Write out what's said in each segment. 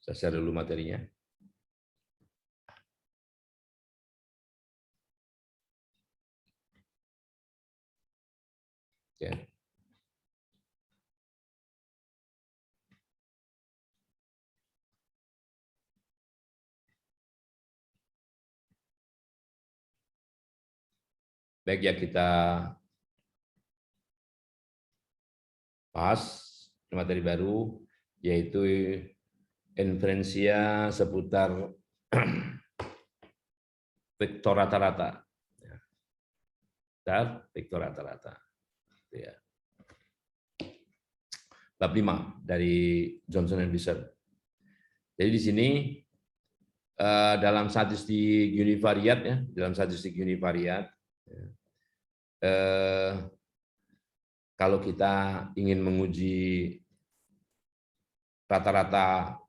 Saya share dulu materinya. Oke. Baik, ya kita bahas materi baru, yaitu inferensia seputar vektor rata-rata. Vektor rata-rata. Ya. Bab 5 dari Johnson and Fisher. Jadi di sini dalam statistik univariat, ya, dalam statistik univariat, kalau kita ingin menguji rata-rata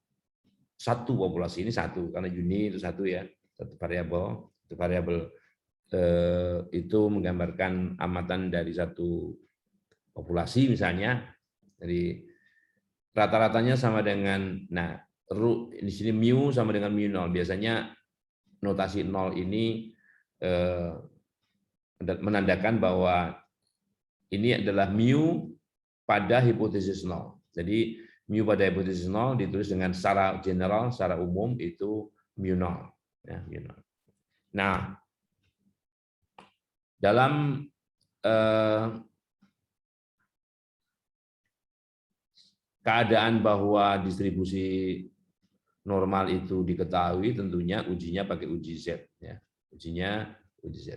satu populasi, ini satu karena uni itu satu, ya, satu variabel, itu variabel itu menggambarkan amatan dari satu populasi misalnya. Jadi rata-ratanya sama dengan, nah di sini mu sama dengan mu 0. Biasanya notasi 0 ini menandakan bahwa ini adalah mu pada hipotesis 0. Jadi mu pada hipotesis 0 ditulis dengan secara general, secara umum itu mu 0. Ya, mu 0. Nah, dalam keadaan bahwa distribusi normal itu diketahui, tentunya ujinya pakai uji Z, ya. Ujinya uji Z.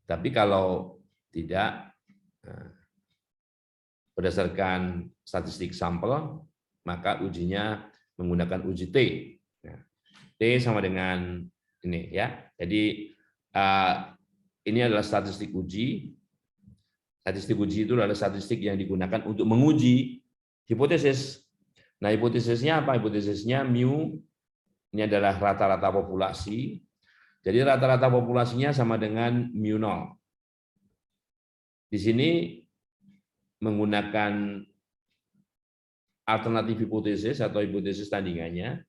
Tapi kalau tidak, berdasarkan statistik sampel, maka ujinya menggunakan uji T. T sama dengan ini, ya. Jadi ini adalah statistik uji. Statistik uji itu adalah statistik yang digunakan untuk menguji hipotesis. Nah, hipotesisnya apa? Hipotesisnya mu ini adalah rata-rata populasi. Jadi rata-rata populasinya sama dengan mu 0. Di sini menggunakan alternatif hipotesis atau hipotesis tandingannya,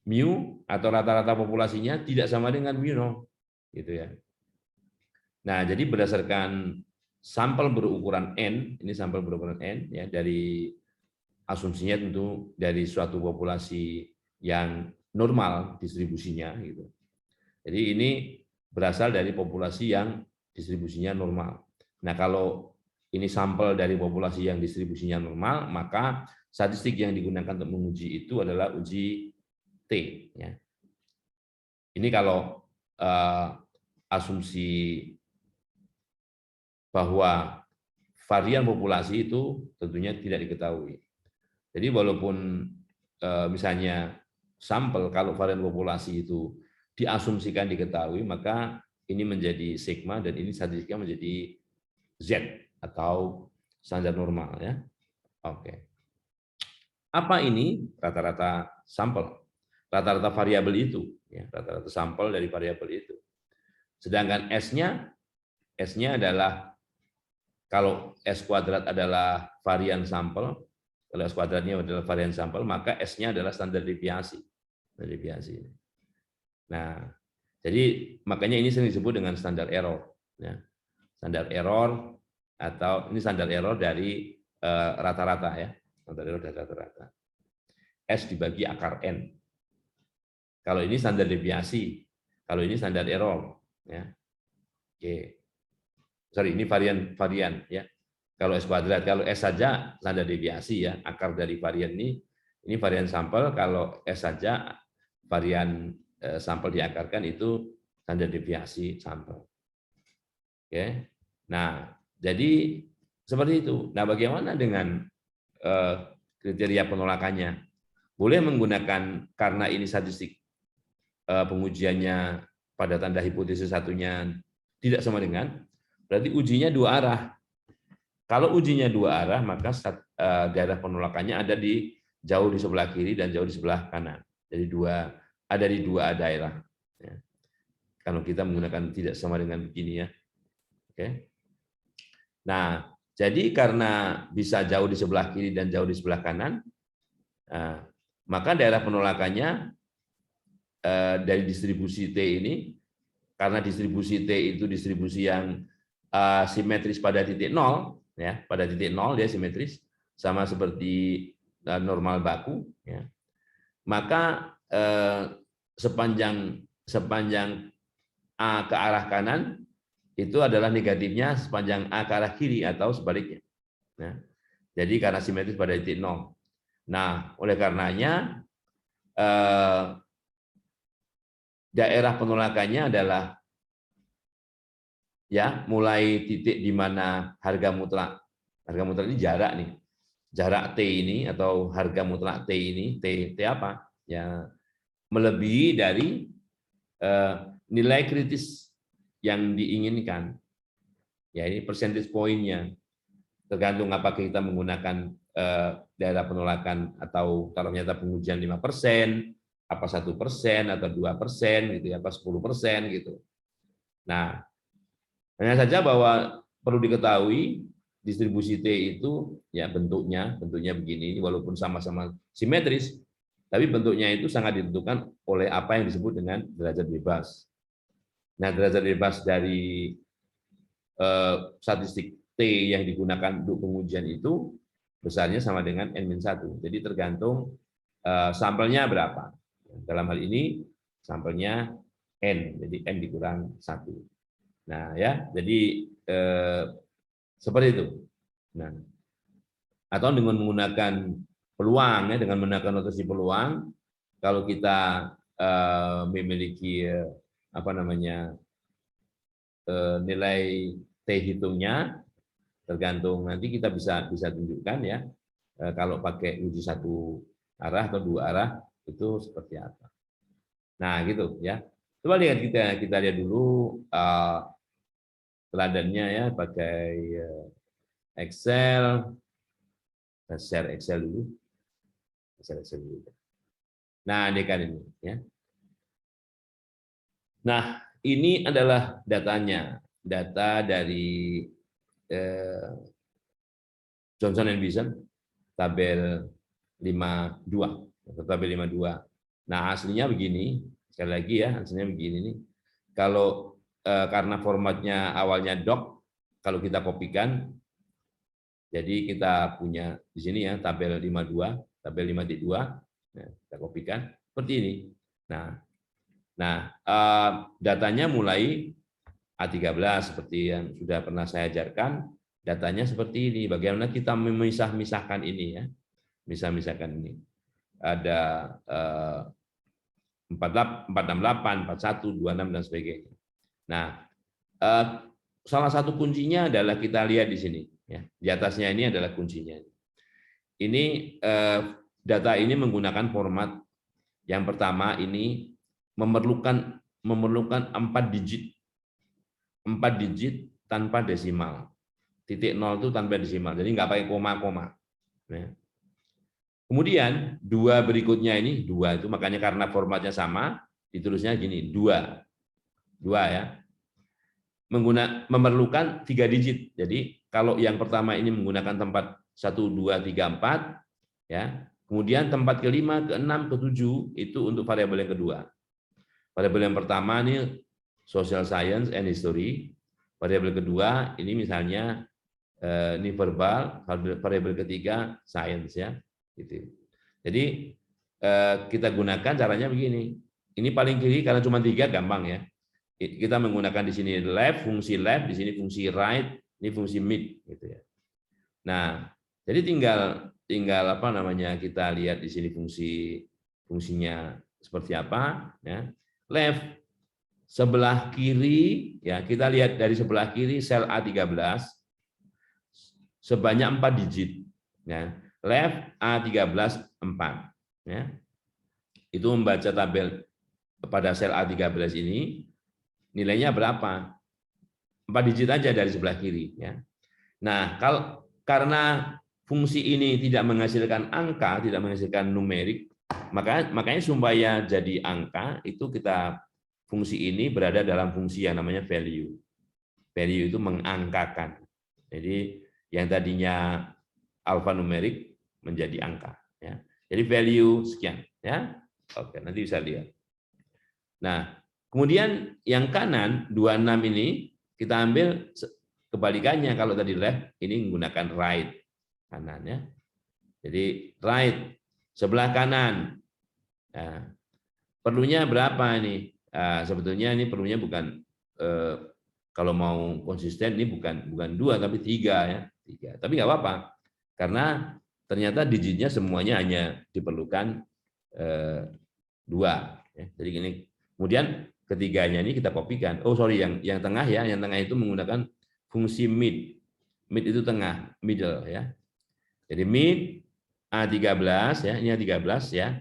mu atau rata-rata populasinya tidak sama dengan mu 0, gitu ya. Nah, jadi berdasarkan sampel berukuran n, ini sampel berukuran n, ya, dari asumsinya tentu dari suatu populasi yang normal distribusinya, gitu. Jadi ini berasal dari populasi yang distribusinya normal. Nah, kalau ini sampel dari populasi yang distribusinya normal, maka statistik yang digunakan untuk menguji itu adalah uji T. Ya. Ini kalau asumsi bahwa varian populasi itu tentunya tidak diketahui. Jadi walaupun misalnya sampel, kalau varian populasi itu diasumsikan diketahui, maka ini menjadi sigma dan ini statistiknya menjadi Z atau standar normal, ya. Oke. Apa ini rata-rata sampel? Rata-rata variabel itu, ya, rata-rata sampel dari variabel itu. Sedangkan S-nya adalah, kalau S kuadrat adalah varian sampel, kalau S kuadratnya adalah varian sampel, maka S-nya adalah standar deviasi. Nah, jadi makanya ini sering disebut dengan standar error. Ya. Standar error, atau ini standar error dari rata-rata, ya. Standar error dari rata-rata. S dibagi akar N. Kalau ini standar deviasi, kalau ini standar error. Ya. Oke. Sorry, ini varian, ya. Kalau S kuadrat, kalau S saja standar deviasi, ya, akar dari varian ini varian sampel. Kalau S saja varian sampel diakarkan, itu standar deviasi sampel. Oke. Nah, jadi seperti itu. Nah, bagaimana dengan kriteria penolakannya? Boleh menggunakan, karena ini statistik pengujiannya pada tanda hipotesis satunya tidak sama dengan, berarti ujinya dua arah. Kalau ujinya dua arah, maka daerah penolakannya ada jauh di sebelah kiri dan jauh di sebelah kanan. Jadi ada di dua daerah. Ya. Kalau kita menggunakan tidak sama dengan begini, ya. Oke. Nah, jadi karena bisa jauh di sebelah kiri dan jauh di sebelah kanan, Maka daerah penolakannya dari distribusi T ini, karena distribusi T itu distribusi yang simetris pada titik nol, ya, pada titik nol dia simetris, sama seperti normal baku, ya. Maka sepanjang A ke arah kanan itu adalah negatifnya sepanjang A ke arah kiri atau sebaliknya. Nah, jadi karena simetris pada titik nol. Nah, oleh karenanya daerah penolakannya adalah ya mulai titik di mana harga mutlak ini jarak nih, jarak T ini atau harga mutlak T ini, T apa? Ya melebihi dari nilai kritis yang diinginkan. Ya ini percentage point-nya. Tergantung apakah kita menggunakan daerah penolakan atau ternyata pengujian 5%, apa 1% atau 2% gitu ya, apa 10% gitu. Nah, hanya saja bahwa perlu diketahui distribusi T itu ya bentuknya begini, walaupun sama-sama simetris, tapi bentuknya itu sangat ditentukan oleh apa yang disebut dengan derajat bebas. Nah, derajat bebas dari statistik T yang digunakan untuk pengujian itu besarnya sama dengan N-1. Jadi tergantung sampelnya berapa. Dalam hal ini sampelnya N, jadi N dikurang 1. Nah, ya, jadi seperti itu. Nah, atau dengan menggunakan peluang, ya, dengan menggunakan notasi peluang, kalau kita memiliki apa namanya nilai T hitungnya, tergantung nanti kita bisa tunjukkan ya kalau pakai uji satu arah atau dua arah itu seperti apa. Nah, gitu ya. Coba lihat kita lihat dulu teladannya ya, pakai Excel. Kita share Excel dulu. Nah, ini kan ini ya. Nah, ini adalah datanya, data dari Johnson & Mason, tabel 52, tabel 52. Nah, aslinya begini, sekali lagi ya, aslinya begini nih. Kalau karena formatnya awalnya doc, kalau kita kopikan, jadi kita punya di sini ya tabel 52, tabel 5.2, nah, kita kopikan seperti ini. Nah, datanya mulai A13 seperti yang sudah pernah saya ajarkan, datanya seperti ini. Bagaimana kita memisah-misahkan ini ya, misah-misahkan ini. Ada 468, 41, 26 dan sebagainya. Nah, salah satu kuncinya adalah kita lihat di sini. Ya, di atasnya ini adalah kuncinya. Ini data ini menggunakan format yang pertama ini memerlukan 4 digit. 4 digit tanpa desimal. Titik 0 itu tanpa desimal. Jadi nggak pakai koma-koma. Ya. Kemudian dua berikutnya ini dua itu makanya karena formatnya sama ditulisnya gini 2 ya. Memerlukan 3 digit. Jadi kalau yang pertama ini menggunakan tempat 1, 2, 3, 4 ya. Kemudian tempat ke-5, ke-6, ke-7 itu untuk variabel yang kedua. Variabel yang pertama ini social science and history. Variabel kedua ini misalnya ini verbal, variabel ketiga science ya. Gitu. Jadi kita gunakan caranya begini. Ini paling kiri karena cuma 3 gampang ya. Kita menggunakan di sini left, fungsi left, di sini fungsi right, ini fungsi mid gitu ya. Nah, jadi tinggal apa namanya kita lihat di sini fungsinya seperti apa ya. Left sebelah kiri ya, kita lihat dari sebelah kiri sel A13 sebanyak 4 digit ya. Left A13 4 ya. Itu membaca tabel pada sel A13 ini nilainya berapa? 4 digit aja dari sebelah kiri ya. Nah, karena fungsi ini tidak menghasilkan angka, tidak menghasilkan numerik, makanya supaya jadi angka itu kita fungsi ini berada dalam fungsi yang namanya value. Value itu mengangkakan. Jadi yang tadinya alfanumerik menjadi angka ya. Jadi value sekian, ya. Oke, nanti bisa lihat. Nah, kemudian yang kanan 26 ini kita ambil kebalikannya. Kalau tadi left, ini menggunakan right, kanan ya. Jadi right sebelah kanan. Nah, perlunya berapa ini? Sebetulnya ini perlunya bukan kalau mau konsisten ini bukan 2 tapi 3 ya. 3. Tapi nggak apa-apa. Karena ternyata digitnya semuanya hanya diperlukan 2 ya. Jadi ini kemudian ketiganya ini kita kopikan. Oh sorry, yang tengah ya, yang tengah itu menggunakan fungsi mid. Mid itu tengah, middle ya. Jadi mid A13 ya, ini A13 ya.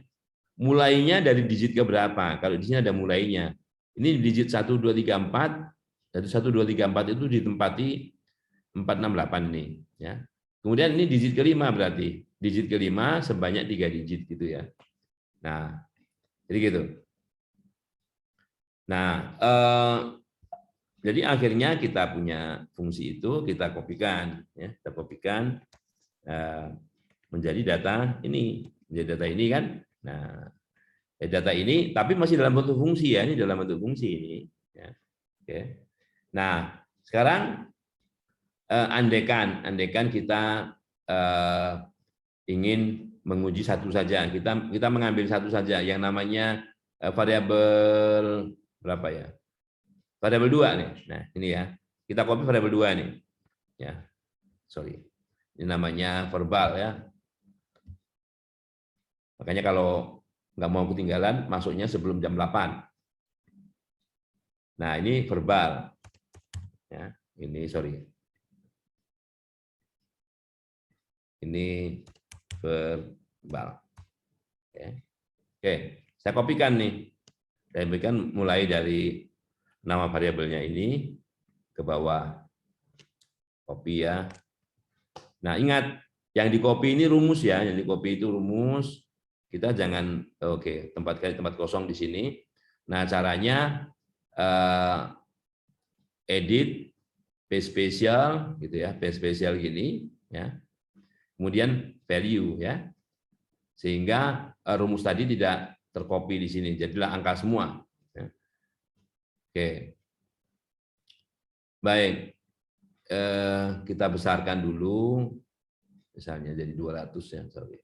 Mulainya dari digit ke berapa? Kalau di sini ada mulainya. Ini digit 1 2 3 4. Dari 1 2 3 4 itu ditempati 4 6 8 ini ya. Kemudian ini digit kelima berarti. Digit kelima sebanyak 3 digit gitu ya. Nah, jadi gitu. Nah, jadi akhirnya kita punya fungsi itu, kita kopikan, ya, kita kopikan menjadi data ini, kan. Nah, data ini, tapi masih dalam bentuk fungsi ya, ini dalam bentuk fungsi ini. Ya. Oke. Nah, sekarang andaikan kita ingin menguji satu saja, kita mengambil satu saja, yang namanya variabel berapa ya? Variabel 2 nih. Nah, ini ya. Kita copy variabel 2 nih. Ya. Sorry. Ini namanya verbal ya. Makanya kalau nggak mau ketinggalan, masuknya sebelum jam 8. Nah, ini verbal. Ya, ini sorry. Ini verbal. Oke, saya kopikan nih. Saya berikan mulai dari nama variabelnya ini ke bawah, copy ya. Nah ingat, yang di copy ini rumus ya, yang di copy itu rumus. Kita jangan, oke, tempat kosong di sini. Nah caranya edit paste spesial gitu ya, paste spesial gini ya. Kemudian value ya, sehingga rumus tadi tidak tercopy di sini, jadilah angka semua. Ya. Oke. Baik, kita besarkan dulu, misalnya jadi 200 ya, sorry.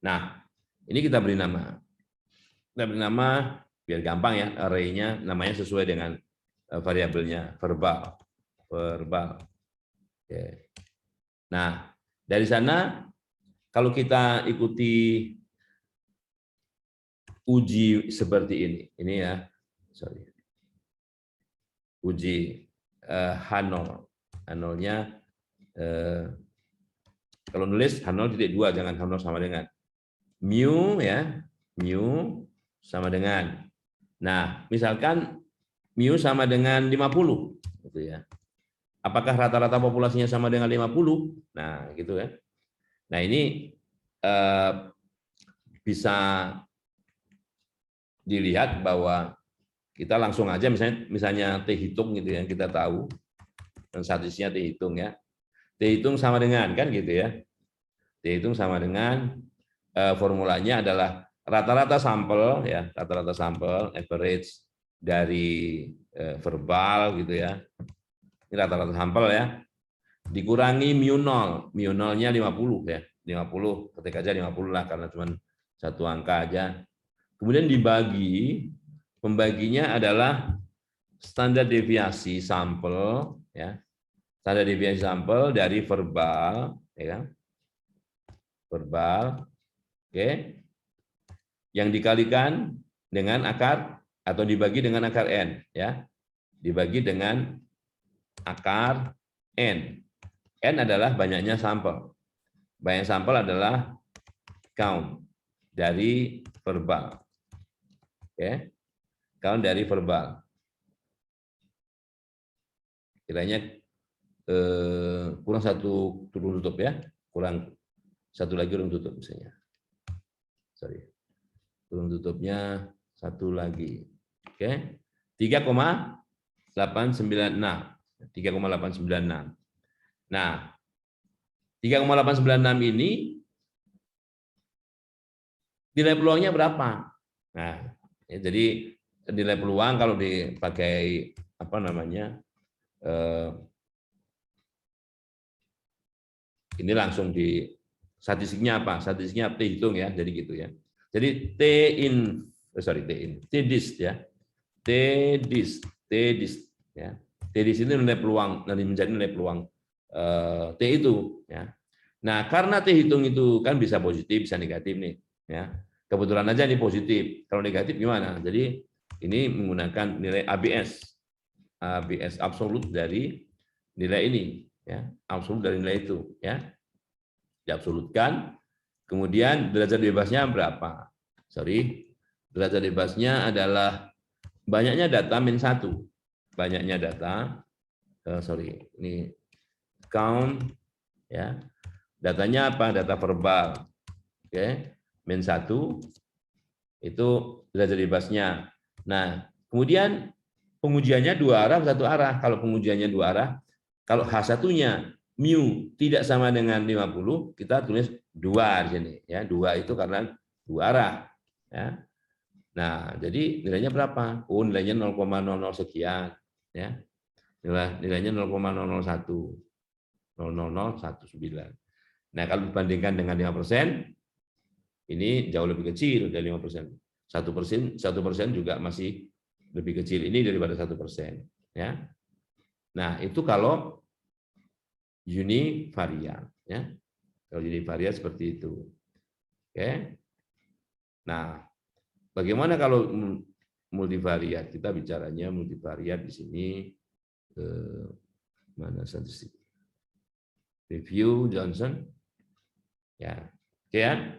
Nah, ini kita beri nama. Kita beri nama, biar gampang ya, array-nya namanya sesuai dengan variabelnya, verbal. Oke. Nah, dari sana, kalau kita ikuti uji seperti ini ya, sorry. Uji H0. H0-nya kalau nulis H0,2 jangan H0 sama dengan mu ya, mu sama dengan. Nah, misalkan mu sama dengan 50 gitu ya. Apakah rata-rata populasinya sama dengan 50? Nah, gitu ya. Nah, ini bisa dilihat bahwa kita langsung aja misalnya T hitung gitu ya, kita tahu dan statistiknya T hitung ya. T hitung sama dengan kan gitu ya. T hitung sama dengan formulanya adalah rata-rata sampel ya, rata-rata sampel average dari verbal gitu ya. Ini rata-rata sampel ya. Dikurangi mu 0, mu 0-nya 50 ya. 50, ketik aja 50 lah karena cuma satu angka aja. Kemudian dibagi, pembaginya adalah standar deviasi sampel ya. Standar deviasi sampel dari verbal ya. Verbal. Oke. Yang dikalikan dengan akar atau dibagi dengan akar n ya. Dibagi dengan akar n. N adalah banyaknya sampel. Banyak sampel adalah count dari verbal. Oke. Count dari verbal. Kiranya kurang satu turun tutup ya. Kurang satu lagi urung tutup misalnya. Sorry. Urung tutupnya satu lagi. Oke. 3,896. 3,896. Nah, 3,896 ini nilai peluangnya berapa? Nah, ya, jadi nilai peluang kalau dipakai apa namanya, ini langsung di statistiknya apa? Statistiknya T hitung ya, jadi gitu ya. Jadi T dis ya, T dis ya. T dis itu nilai peluang, nanti menjadi nilai peluang T itu ya. Nah, karena T hitung itu kan bisa positif, bisa negatif nih ya. Kebetulan aja ini positif. Kalau negatif gimana? Jadi ini menggunakan nilai ABS absolut dari nilai ini ya, absolut dari nilai itu ya. Diabsolutkan. Kemudian derajat bebasnya berapa? Derajat bebasnya adalah banyaknya data min 1. Banyaknya data, ini count ya. Datanya apa? Data verbal. Oke, min 1 itu derajat bebasnya. Nah, kemudian pengujiannya 2 arah, 1 arah. Kalau pengujiannya 2 arah, kalau H1-nya mu tidak sama dengan 50, kita tulis 2 di sini ya. 2 itu karena 2 arah ya. Nah, jadi nilainya berapa? Oh, nilainya 0,00 sekian ya. Nilainya 0,001. 0,0019. Nah, kalau dibandingkan dengan 5%, ini jauh lebih kecil dari 5%. 1% juga masih lebih kecil ini daripada 1%. Ya. Nah, itu kalau univariat. Ya. Kalau univariat seperti itu. Oke. Nah, bagaimana kalau multivariat? Kita bicaranya multivariat di sini. Mana statistik? Review Johnson. Ya. Oke ya.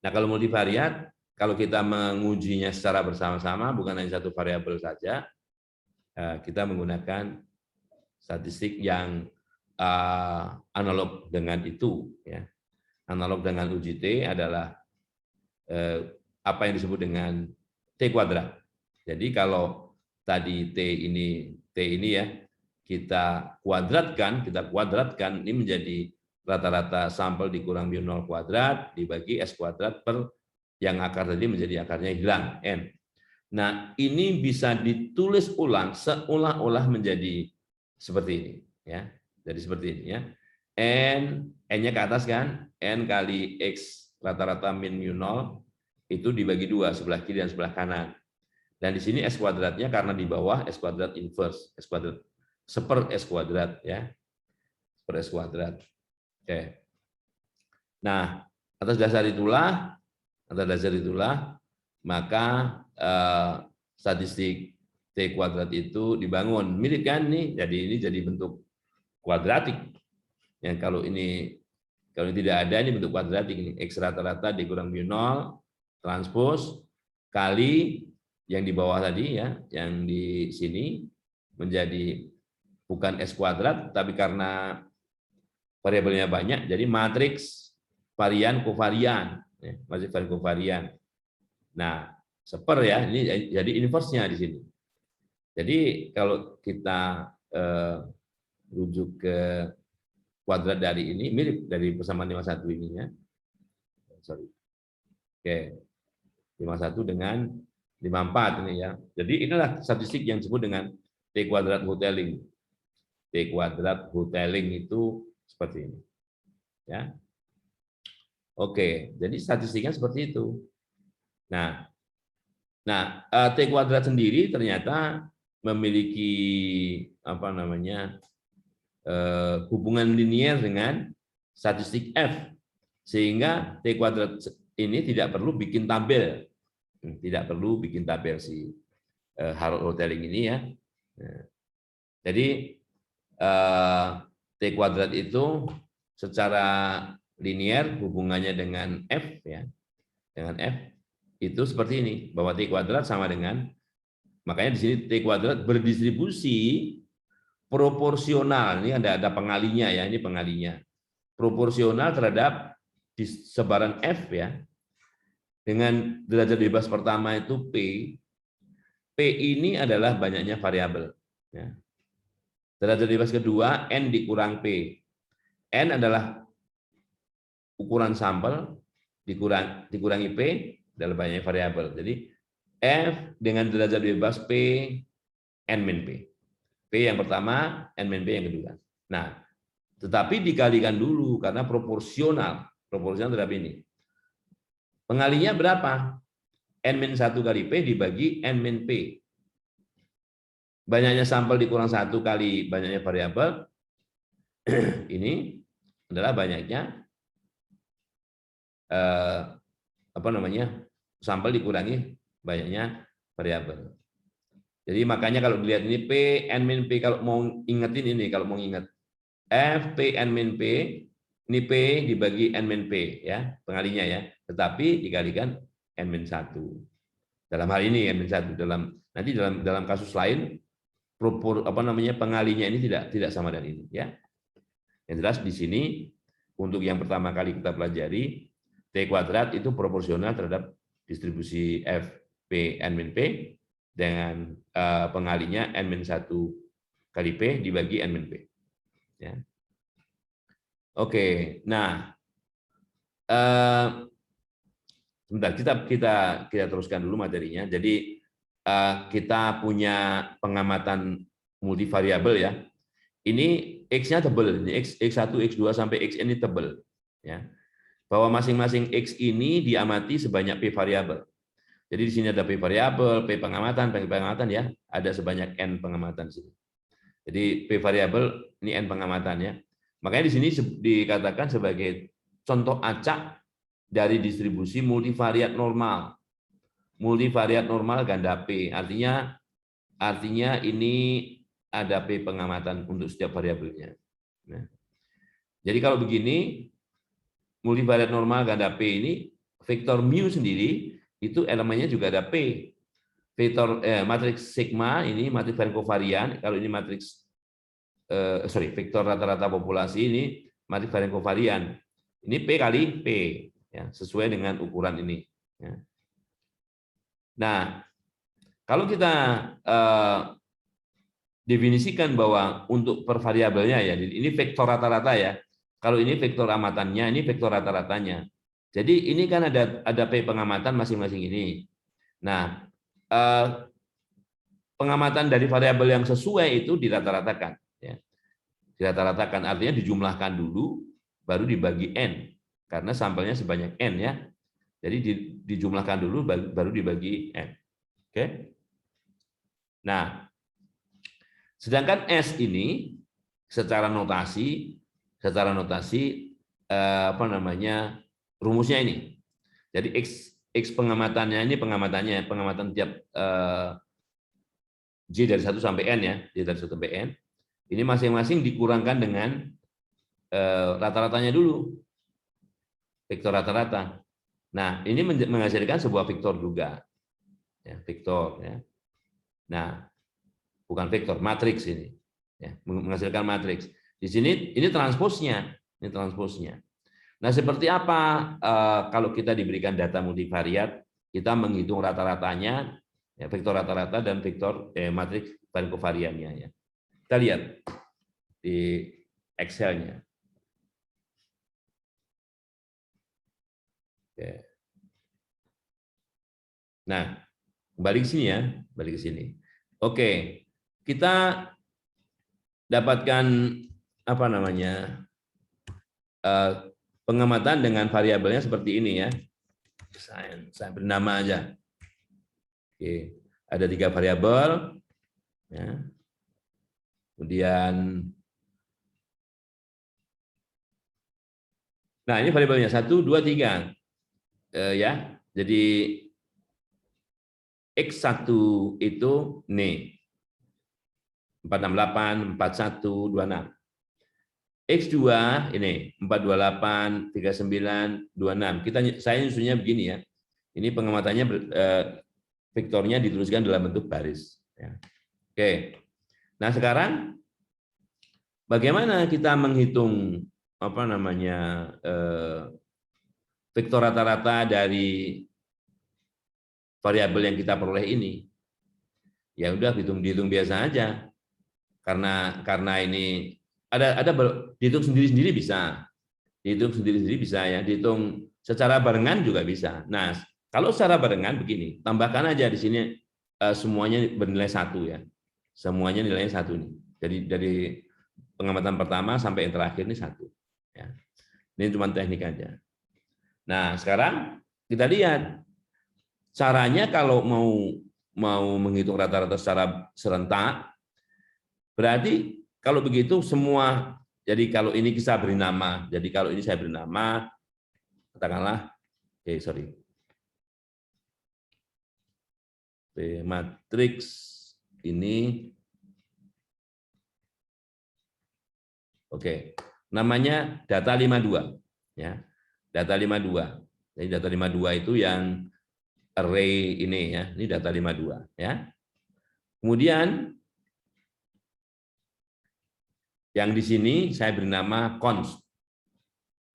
Nah, kalau multivariat, kalau kita mengujinya secara bersama-sama, bukan hanya satu variabel saja, kita menggunakan statistik yang analog dengan itu. Ya. Analog dengan UJT adalah apa yang disebut dengan T kuadrat. Jadi kalau tadi T ini ya, kita kuadratkan, ini menjadi rata-rata sampel dikurang mu 0 kuadrat dibagi S kuadrat per yang akar tadi menjadi akarnya hilang, N. Nah, ini bisa ditulis ulang seolah-olah menjadi seperti ini. Ya. Jadi seperti ini ya. N-nya ke atas kan, N kali X rata-rata min mu 0 itu dibagi 2, sebelah kiri dan sebelah kanan. Dan di sini S kuadratnya karena di bawah S kuadrat inverse, S kuadrat seper S kuadrat ya. Seper S kuadrat. Oke. Nah, atas dasar itulah maka statistik T kuadrat itu dibangun. Mirip kan nih, jadi ini jadi bentuk kuadratik. Yang kalau ini tidak ada, ini bentuk kuadratik ini. X rata-rata dikurang mu 0 transpos kali yang di bawah tadi ya, yang di sini menjadi bukan S kuadrat, tapi karena variabelnya banyak, jadi matriks varian kovarian, ya, matriks varian kovarian. Nah, seper ya, ini jadi inverse-nya di sini. Jadi kalau kita rujuk ke kuadrat dari ini, mirip dari persamaan 51 ini ya. Sorry. Oke. 51 dengan 54 ini ya. Jadi inilah statistik yang disebut dengan T kuadrat Hotelling. T kuadrat Hotelling itu seperti ini. Ya. Oke, jadi statistiknya seperti itu. Nah, T kuadrat sendiri ternyata memiliki apa namanya hubungan linier dengan statistik F, sehingga T kuadrat ini tidak perlu bikin tabel, si Harold Hotelling ini ya. Jadi T kuadrat itu secara linier hubungannya dengan F ya, dengan F itu seperti ini, bahwa T kuadrat sama dengan, makanya di sini T kuadrat berdistribusi proporsional, ini ada pengalinya ya, ini pengalinya. Proporsional terhadap sebaran F ya. Dengan derajat bebas pertama itu P. P ini adalah banyaknya variabel ya. Derajat bebas kedua N dikurang P. N adalah ukuran sampel, dikurangi P adalah banyaknya variabel. Jadi F dengan derajat bebas P N-P. P yang pertama, N-P yang kedua. Nah, tetapi dikalikan dulu karena proporsional terhadap ini. Pengalinya berapa? N-1 kali P dibagi N-P. Banyaknya sampel dikurang 1 kali banyaknya variabel, ini adalah banyaknya sampel dikurangi banyaknya variabel. Jadi makanya kalau dilihat ini P N-P, kalau mau ingetin ini, kalau mau ingat F P N-P, ini P dibagi N-P ya, pengalinya ya, tetapi dikalikan N-1. Dalam hal ini N-1, nanti dalam kasus lain pengalinya ini tidak sama dengan ini ya. Yang jelas di sini untuk yang pertama kali kita pelajari T kuadrat itu proporsional terhadap distribusi F P N-P dengan pengalinya N-1 kali P dibagi N-P. Ya. Oke, nah sebentar kita teruskan dulu materinya. Jadi kita punya pengamatan multivariabel ya. Ini X-nya tebal, ini X1, X2 sampai Xn ini tebal. Ya. Bahwa masing-masing X ini diamati sebanyak P variabel. Jadi di sini ada P variabel, P pengamatan ya, ada sebanyak N pengamatan di sini. Jadi P variabel ini N pengamatan ya. Makanya di sini dikatakan sebagai contoh acak dari distribusi multivariat normal. Multivariat normal ganda P, artinya ini ada P pengamatan untuk setiap variabelnya. Nah, jadi kalau begini, multivariat normal ganda P ini, vektor mu sendiri, itu elemennya juga ada P. Matriks sigma, ini matriks varian kovarian, kalau ini matriks, vektor rata-rata populasi, ini matriks varian kovarian. Ini P kali P, ya, sesuai dengan ukuran ini. Ya. Nah, kalau kita definisikan bahwa untuk per variabelnya ya, ini vektor rata-rata ya. Kalau ini vektor amatannya, ini vektor rata-ratanya. Jadi ini kan ada P pengamatan masing-masing ini. Nah, pengamatan dari variabel yang sesuai itu dirata-ratakan. Ya. Dirata-ratakan artinya dijumlahkan dulu, baru dibagi N. Karena sampelnya sebanyak N ya. Jadi dijumlahkan dulu, baru dibagi N. Oke. Nah, sedangkan S ini secara notasi rumusnya ini. Jadi X pengamatannya ini pengamatan tiap J dari 1 sampai N ya, J dari 1 sampai N. Ini masing-masing dikurangkan dengan rata-ratanya dulu. Vektor rata-rata. Nah, ini menghasilkan sebuah vektor juga. Ya, vektor ya. Nah, bukan vektor, matriks ini. Ya, menghasilkan matriks. Di sini ini transposnya, Nah, seperti apa kalau kita diberikan data multivariat, kita menghitung rata-ratanya, ya, vektor rata-rata dan vektor matriks varian kovariannya ya. Kita lihat di Excel-nya. Oke. Nah, balik ke sini ya, balik ke sini. Oke, kita dapatkan pengamatan dengan variabelnya seperti ini ya. Saya beri nama aja. Oke, ada 3 variabel. Ya. Kemudian, nah ini variabelnya 1, 2, 3. Ya, jadi X1 itu nih 468, 41, 26. X2 ini 428, 39, 26. Saya nyusunnya begini ya. Ini pengamatannya vektornya dituliskan dalam bentuk baris. Ya. Oke. Nah sekarang bagaimana kita menghitung vektor rata-rata dari variabel yang kita peroleh ini? Ya udah dihitung biasa aja. Karena ini ada dihitung sendiri-sendiri bisa. Dihitung sendiri-sendiri bisa ya, dihitung secara barengan juga bisa. Nah, kalau secara barengan begini, tambahkan aja di sini semuanya bernilai 1 ya. Semuanya nilainya 1 nih. Jadi dari pengamatan pertama sampai yang terakhir ini 1. Ya. Ini cuma teknik aja. Nah, sekarang kita lihat caranya kalau mau menghitung rata-rata secara serentak, berarti kalau begitu semua, jadi kalau ini kita beri nama, jadi kalau ini saya beri nama, katakanlah, matriks ini, oke, namanya data 52, ya, data 52. Jadi data 52 itu yang array ini ya, ini data 52 ya. Kemudian yang di sini saya beri nama const.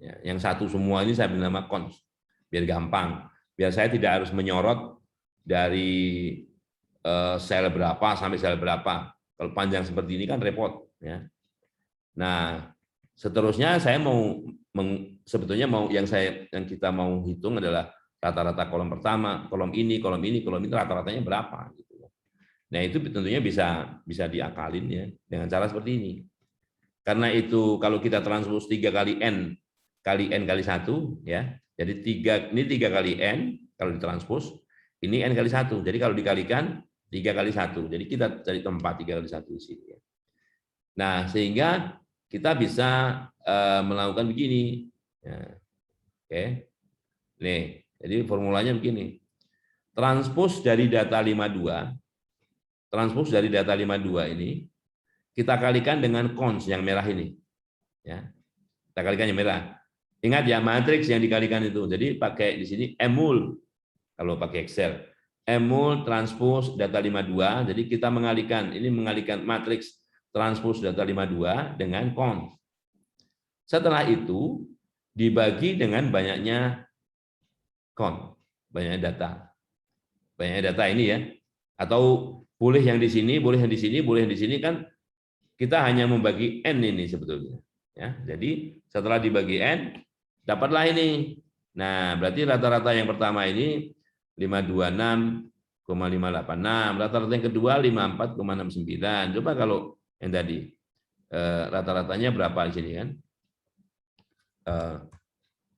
Ya, yang 1 semua ini saya beri nama const. Biar gampang, biar saya tidak harus menyorot dari sel berapa sampai sel berapa. Kalau panjang seperti ini kan repot ya. Nah, seterusnya saya sebetulnya yang kita mau hitung adalah rata-rata kolom pertama, kolom ini rata-ratanya berapa gitu. Nah, itu tentunya bisa diakalin ya dengan cara seperti ini. Karena itu kalau kita transpose 3 kali n kali 1 ya. Jadi 3 kali n kalau ditranspose, ini n kali 1. Jadi kalau dikalikan 3 kali 1. Jadi kita cari tempat 3 kali 1 di sini ya. Nah, sehingga kita bisa melakukan begini. Ya. Oke. Nih, jadi formulanya begini. Transpose dari data 52 ini kita kalikan dengan cons yang merah ini. Ya. Kita kalikan yang merah. Ingat ya, matriks yang dikalikan itu. Jadi pakai di sini emul kalau pakai Excel. Emul transpose data 52. Jadi kita mengalihkan matriks transpose data 52 dengan cons. Setelah itu dibagi dengan banyaknya banyaknya data. Banyaknya data ini ya. Atau boleh yang di sini, boleh yang di sini, boleh yang di sini, kan kita hanya membagi n ini sebetulnya. Ya, jadi setelah dibagi n dapatlah ini. Nah, berarti rata-rata yang pertama ini 526,586, rata-rata yang kedua 54,69. Coba kalau yang tadi rata-ratanya berapa di sini kan?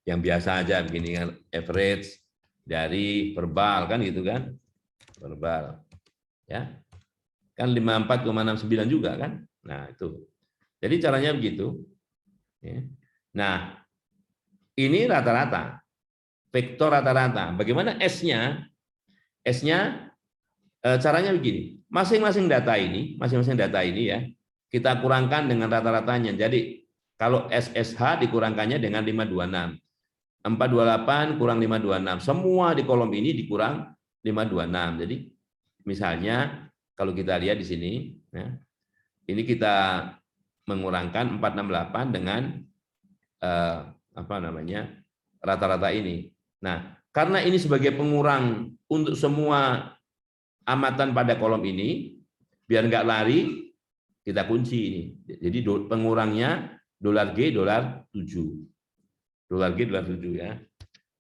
Yang biasa aja begini kan, average dari verbal kan gitu kan, verbal ya kan 54,69 juga kan. Nah itu jadi caranya begitu ya. Nah ini rata-rata, vektor rata-rata. Bagaimana S-nya caranya begini, masing-masing data ini ya kita kurangkan dengan rata-ratanya. Jadi kalau SSH dikurangkannya dengan 526. 428 kurang 526. Semua di kolom ini dikurang 526. Jadi misalnya kalau kita lihat di sini, ya, ini kita mengurangkan 468 dengan rata-rata ini. Nah, karena ini sebagai pengurang untuk semua amatan pada kolom ini, biar nggak lari, kita kunci ini. Jadi pengurangnya $G, $7. $G, $7 ya.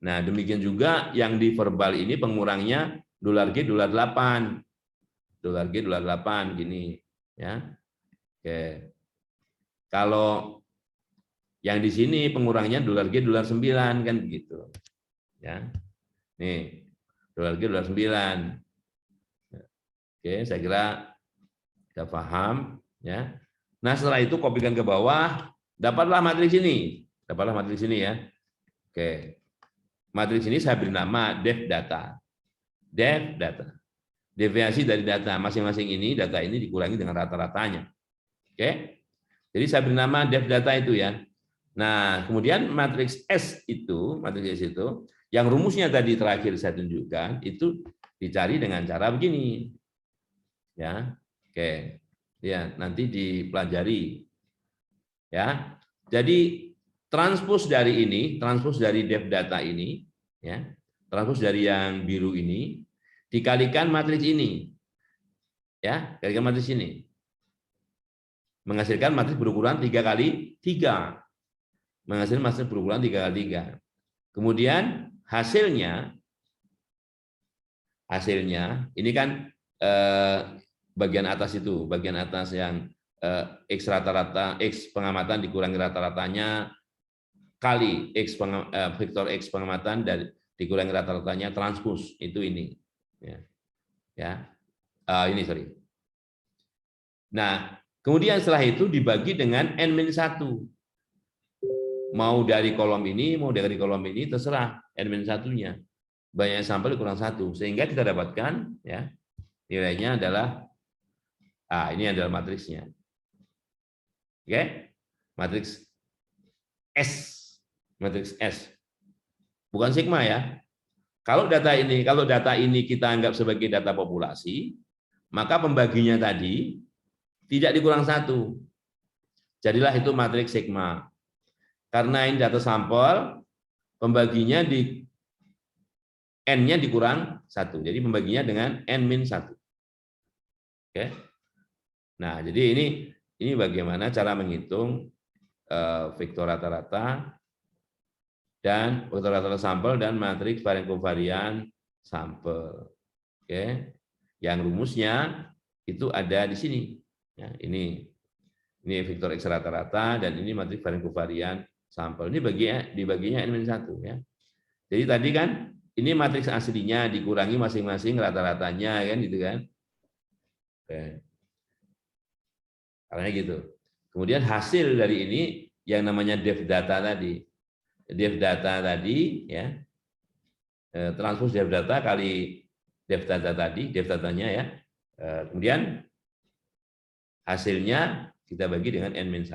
Nah, demikian juga yang di verbal ini pengurangnya $G, $8. $G, $8 gini ya. Oke. Kalau yang di sini pengurangnya $G, $9 kan begitu. Ya. Nih, $G, $9. Oke, saya kira sudah paham ya. Nah, setelah itu kopikan ke bawah, dapatlah matriks ini. Ya. Oke. Matriks ini saya beri nama def data. Deviasi dari data masing-masing ini, data ini dikurangi dengan rata-ratanya. Oke. Jadi saya beri nama def data itu ya. Nah, kemudian matriks S itu, yang rumusnya tadi terakhir saya tunjukkan, itu dicari dengan cara begini. Ya. Oke. Ya, nanti dipelajari. Ya. Jadi transpose dari def data ini, ya, transpose dari yang biru ini dikalikan matriks ini, ya, kalikan matriks ini, menghasilkan matriks berukuran 3 kali 3, menghasilkan matriks berukuran 3 kali 3. Kemudian hasilnya ini kan bagian atas itu, bagian atas yang X rata-rata, X pengamatan dikurangi rata-ratanya kali vektor X pengamatan dari dikurangi rata-ratanya transpose, itu ini. Ini sorry. Nah, kemudian setelah itu dibagi dengan N-1. Mau dari kolom ini, mau dari kolom ini, terserah N-1-nya. Banyak sampel kurang 1, sehingga kita dapatkan ya nilainya adalah ini adalah matriksnya. Oke? Matriks S. Matriks S. Bukan sigma ya. Kalau data ini kita anggap sebagai data populasi, maka pembaginya tadi tidak dikurang 1. Jadilah itu matriks sigma. Karena ini data sampel, pembaginya di N-nya dikurang 1. Jadi pembaginya dengan N-1. Oke. Nah, jadi ini bagaimana cara menghitung vektor rata-rata dan vektor rata-rata sampel dan matriks varian kovarian sampel. Oke. Yang rumusnya itu ada di sini. Ya, ini vektor X rata-rata dan ini matriks varian kovarian sampel. Ini dibaginya N-1 ya. Jadi tadi kan ini matriks aslinya dikurangi masing-masing rata-ratanya kan gitu kan. Oke. Karena gitu. Kemudian hasil dari ini yang namanya dev data tadi. Dev data tadi ya. Transpose dev data kali dev data tadi, dev datanya ya. Kemudian hasilnya kita bagi dengan N-1.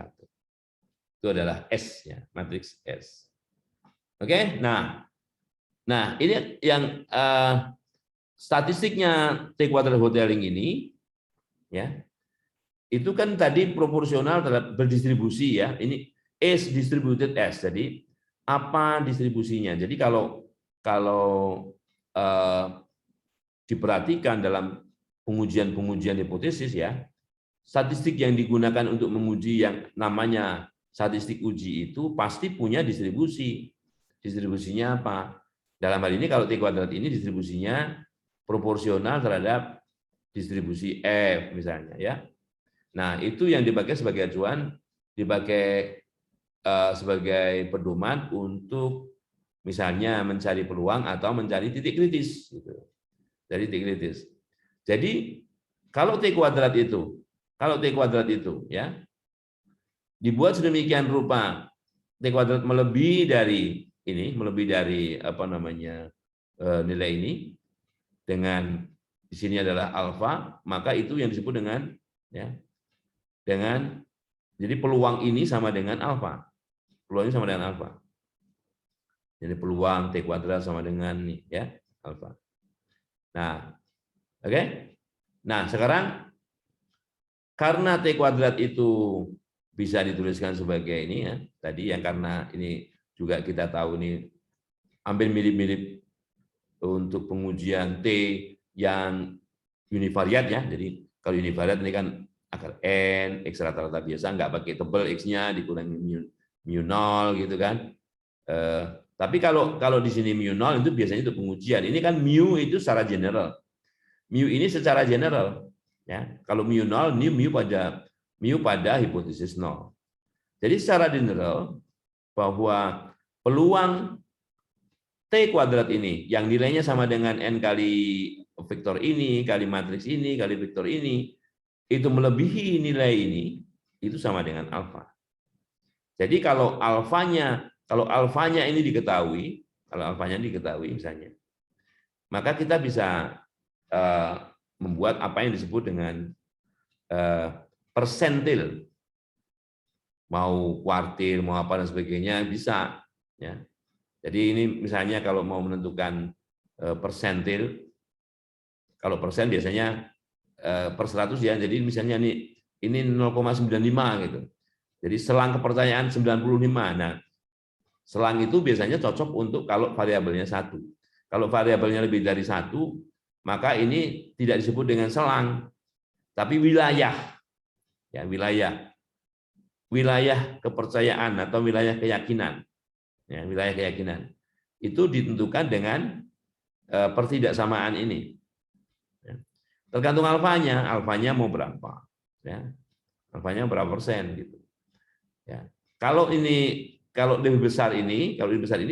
Itu adalah S ya, matriks S. Oke, nah ini yang statistiknya T-quadrat hoteling ini ya. Itu kan tadi proporsional terhadap berdistribusi ya. Ini S distributed S. Jadi apa distribusinya? Jadi kalau diperhatikan dalam pengujian hipotesis ya, statistik yang digunakan untuk menguji yang namanya statistik uji itu pasti punya distribusi. Distribusinya apa? Dalam hal ini kalau T-quadrat ini distribusinya proporsional terhadap distribusi F misalnya ya. Nah, itu yang dipakai sebagai acuan, dipakai sebagai pedoman untuk misalnya mencari peluang atau mencari titik kritis. Gitu. Dari titik kritis. Jadi kalau T-quadrat itu ya dibuat sedemikian rupa T-quadrat melebihi dari apa namanya nilai ini dengan di sini adalah alfa, maka itu yang disebut dengan ya jadi peluang ini sama dengan alfa. Peluang ini sama dengan alfa. Jadi peluang T-quadrat sama dengan ya alfa. Nah, oke. Nah, sekarang karena T-quadrat itu bisa dituliskan sebagai ini ya, tadi yang karena ini juga kita tahu ini hampir mirip-mirip untuk pengujian T yang univariat ya. Jadi kalau univariat ini kan akar N, X rata-rata biasa, nggak pakai tebal X-nya, dikurangi mu 0 gitu kan. Tapi kalau di sini mu 0 itu biasanya untuk pengujian. Ini kan mu itu secara general. Mu ini secara general. Ya, kalau mu 0, ini mu pada hipotesis 0. Jadi secara general bahwa peluang T-quadrat ini yang nilainya sama dengan N kali vektor ini, kali matriks ini, kali vektor ini, itu melebihi nilai ini, itu sama dengan alfa. Jadi kalau alfanya ini diketahui, misalnya, maka kita bisa membuat apa yang disebut dengan persentil, mau kuartil, mau apa dan sebagainya bisa. Ya. Jadi ini misalnya kalau mau menentukan persentil, kalau persen biasanya per 100 ya, jadi misalnya ini 0,95 gitu. Jadi selang kepercayaan 95. Nah, selang itu biasanya cocok untuk kalau variabelnya 1. Kalau variabelnya lebih dari 1, maka ini tidak disebut dengan selang, tapi wilayah. Ya, wilayah kepercayaan atau wilayah keyakinan. Ya, wilayah keyakinan. itu ditentukan dengan pertidaksamaan ini. Tergantung alfanya mau berapa, ya. Alfanya berapa persen gitu. Ya. Kalau lebih besar ini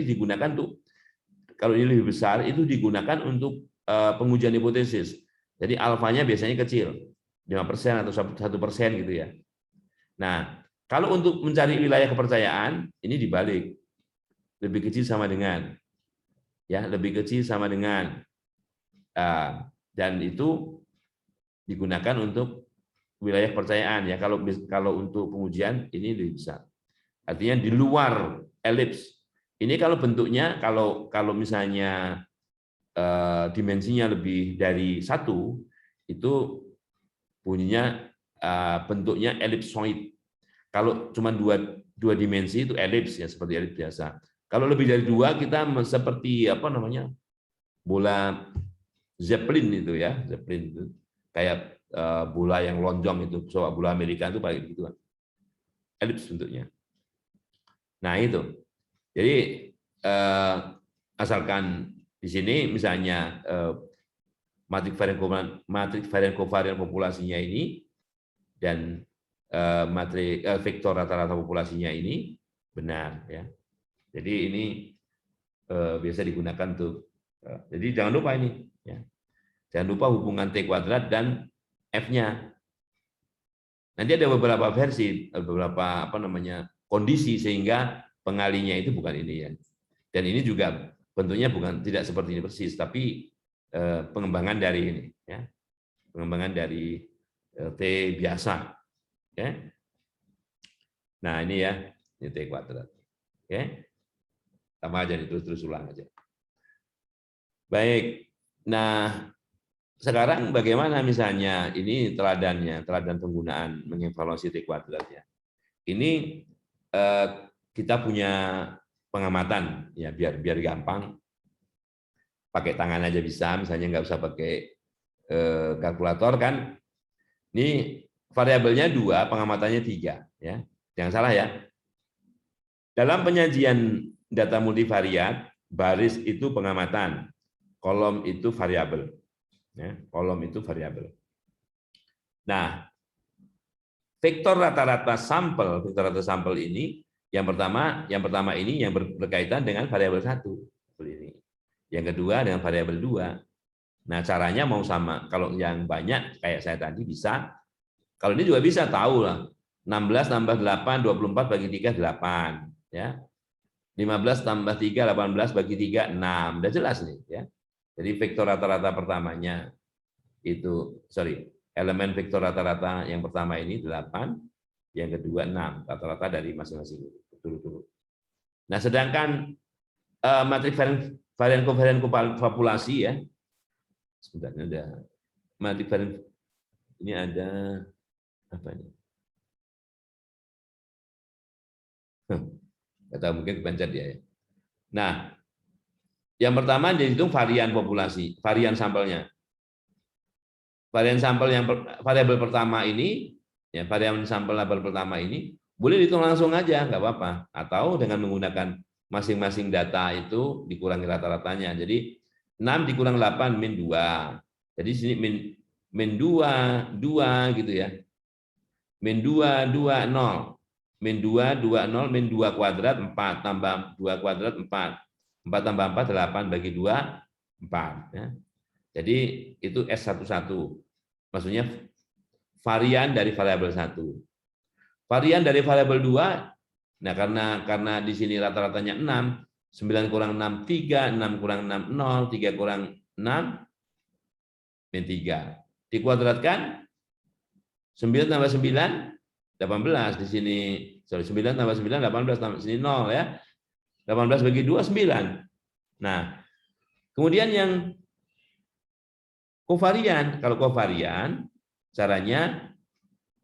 digunakan untuk, kalau ini lebih besar itu digunakan untuk pengujian hipotesis. Jadi alfanya biasanya kecil, 5% atau 1% gitu ya. Nah, kalau untuk mencari wilayah kepercayaan ini dibalik, lebih kecil sama dengan, ya lebih kecil sama dengan, dan itu digunakan untuk wilayah kepercayaan ya. Kalau untuk pengujian ini lebih besar. Artinya di luar elips. Ini kalau bentuknya, kalau misalnya dimensinya lebih dari 1, itu bunyinya bentuknya elipsoid. Kalau cuma dua dimensi itu elips ya, seperti elips biasa. Kalau lebih dari 2 kita seperti apa namanya, bola Zeppelin itu ya, Zeppelin itu kayak bola yang lonjong itu, sepak bola Amerika itu pakai gitu kan, elips bentuknya. Nah itu, jadi asalkan di sini misalnya matriks varian kovarian populasinya ini dan vektor rata-rata populasinya ini benar ya. Jadi ini biasa digunakan untuk, jadi jangan lupa ini ya. Jangan lupa hubungan T kuadrat dan F-nya. Nanti ada beberapa versi, beberapa kondisi sehingga pengalinya itu bukan ini ya. Dan ini juga bentuknya tidak seperti ini persis, tapi pengembangan dari ini ya. Pengembangan dari T biasa ya. Nah, ini ya, ini T kuadrat. Oke. Sama aja nih, terus ulang aja. Baik. Nah, sekarang bagaimana misalnya ini teladan penggunaan mengevaluasi T kuadrat ya. Ini kita punya pengamatan ya, biar gampang, pakai tangan aja bisa, misalnya nggak usah pakai kalkulator kan. Ini variabelnya 2, pengamatannya 3 ya. Jangan salah ya. Dalam penyajian data multivariat, baris itu pengamatan, kolom itu variabel. Ya, kolom itu variabel. Nah, vektor rata-rata sampel ini yang pertama ini yang berkaitan dengan variabel 1 seperti ini. Yang kedua dengan variabel 2. Nah, caranya mau sama. Kalau yang banyak kayak saya tadi bisa. Kalau ini juga bisa tahu lah. 16 tambah 8 24 bagi 3 8 ya. 15 tambah 3 18 bagi 3 6. Udah jelas nih ya. Jadi vektor rata-rata pertamanya itu, elemen vektor rata-rata yang pertama ini 8, yang kedua 6, rata-rata dari masing-masing turut-turut. Nah, sedangkan matriks varian kovarian populasi ya, sebenarnya ada matriks varian, ini ada apa ini? Kata mungkin kepencet ya. Nah, yang pertama dihitung varian populasi, varian sampelnya. Varian sampel yang variabel pertama ini, ya varian sampel label pertama ini boleh dihitung langsung aja, nggak apa-apa. Atau dengan menggunakan masing-masing data itu dikurangi rata-ratanya. Jadi 6 dikurang 8 min 2. Jadi sini min 2 2 gitu ya. Min 2 2 0. Min 2 2 0 min 2 kuadrat 4 tambah 2 kuadrat 4. 4 tambah 4 8 bagi 2 4 ya. Jadi itu S11. Maksudnya varian dari variabel 1. Varian dari variabel 2, nah karena di sini rata-ratanya 6, 9 kurang 6 3, 6 kurang 6 0, 3 kurang 6 min 3. Dikuadratkan 9 tambah 9 18 di sini. 9 tambah 9 18 tambah sini 0 ya. 18 bagi 2 9. Nah, kemudian yang kovarian, kalau kovarian caranya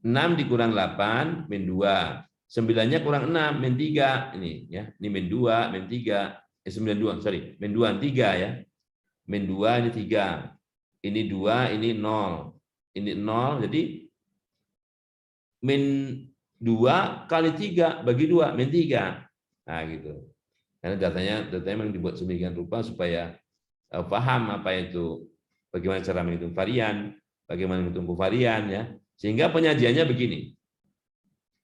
6 dikurang 8 min 2. 9-nya kurang 6 min 3 ini ya. Ini min 2 min 3 92, min 2 3 ya. Min 2 ini 3. Ini 2, ini 0. Ini 0, jadi min 2 kali 3 bagi 2 min 3. Nah, gitu. Karena datanya memang dibuat sedemikian rupa supaya paham apa itu, bagaimana cara menghitung varian, bagaimana menghitung kovarian, ya. Sehingga penyajiannya begini.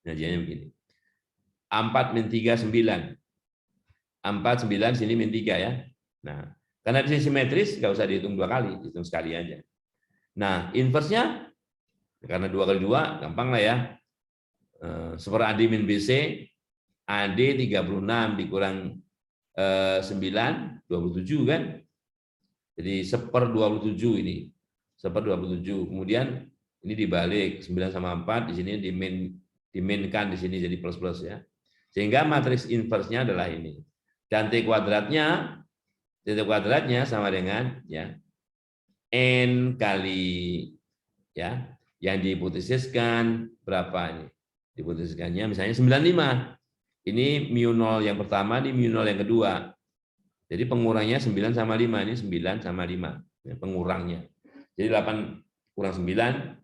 Penyajiannya begini. 4 min 3 9. 4 9 sini min 3 ya. Nah, karena di sini simetris nggak usah dihitung 2 kali, hitung sekali aja. Nah, inverse-nya karena 2 kali 2 gampang lah ya. 1 AD min BC, AD 36 dikurang 9, 27 kan. Jadi 1/27 ini. 1/27. Kemudian ini dibalik 9 sama 4 di sini diminkan di sini jadi plus-plus ya. Sehingga matriks inverse-nya adalah ini. Dan T kuadratnya sama dengan ya N kali ya yang dihipotesiskan berapa ini? Dihipotesiskannya misalnya 95. Ini mu 0 yang pertama, ini mu 0 yang kedua. Jadi pengurangnya 9 sama 5, ini 9 sama 5 ya, pengurangnya. Jadi 8 kurang 9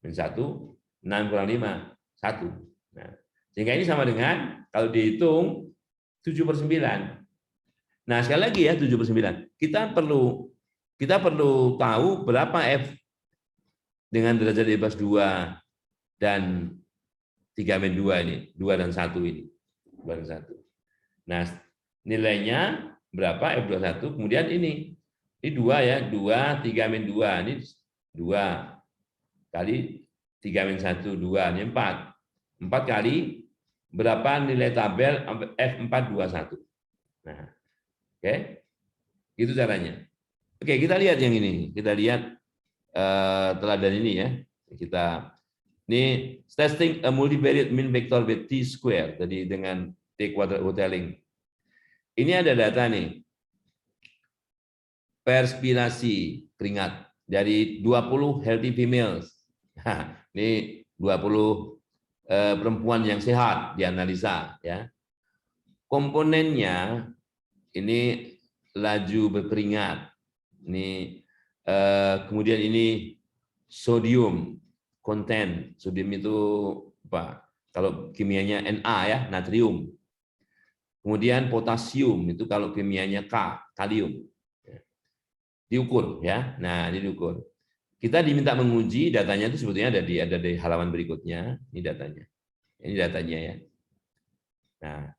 min 1, 6 kurang 5, 1. Nah, sehingga ini sama dengan kalau dihitung 7/9. Nah, sekali lagi ya 7/9. Kita perlu tahu berapa F dengan derajat bebas 2 dan 3 min 2 ini, 2 dan 1 ini. 2 dan 1. Nah, nilainya berapa F21, kemudian ini 2 ya, 2, 3 min 2, ini 2 kali 3 min 1, 2, ini 4. 4 kali berapa nilai tabel F421. Nah, oke, itu caranya. Oke, kita lihat yang ini. Kita lihat teladan ini ya. Ini testing a multivariate mean vector with t square, jadi dengan t kuadrat hoteling. Ini ada data nih. Perspirasi keringat dari 20 healthy females. Nah, ini 20 perempuan yang sehat dianalisa ya. Komponennya ini laju berkeringat. Ini kemudian ini sodium content. Sodium itu apa? Kalau kimianya Na ya, natrium. Kemudian potasium itu kalau kimianya kalium. Diukur ya. Nah, ini diukur. Kita diminta menguji datanya itu sebetulnya ada di halaman berikutnya. Ini datanya. Ini datanya ya. Nah,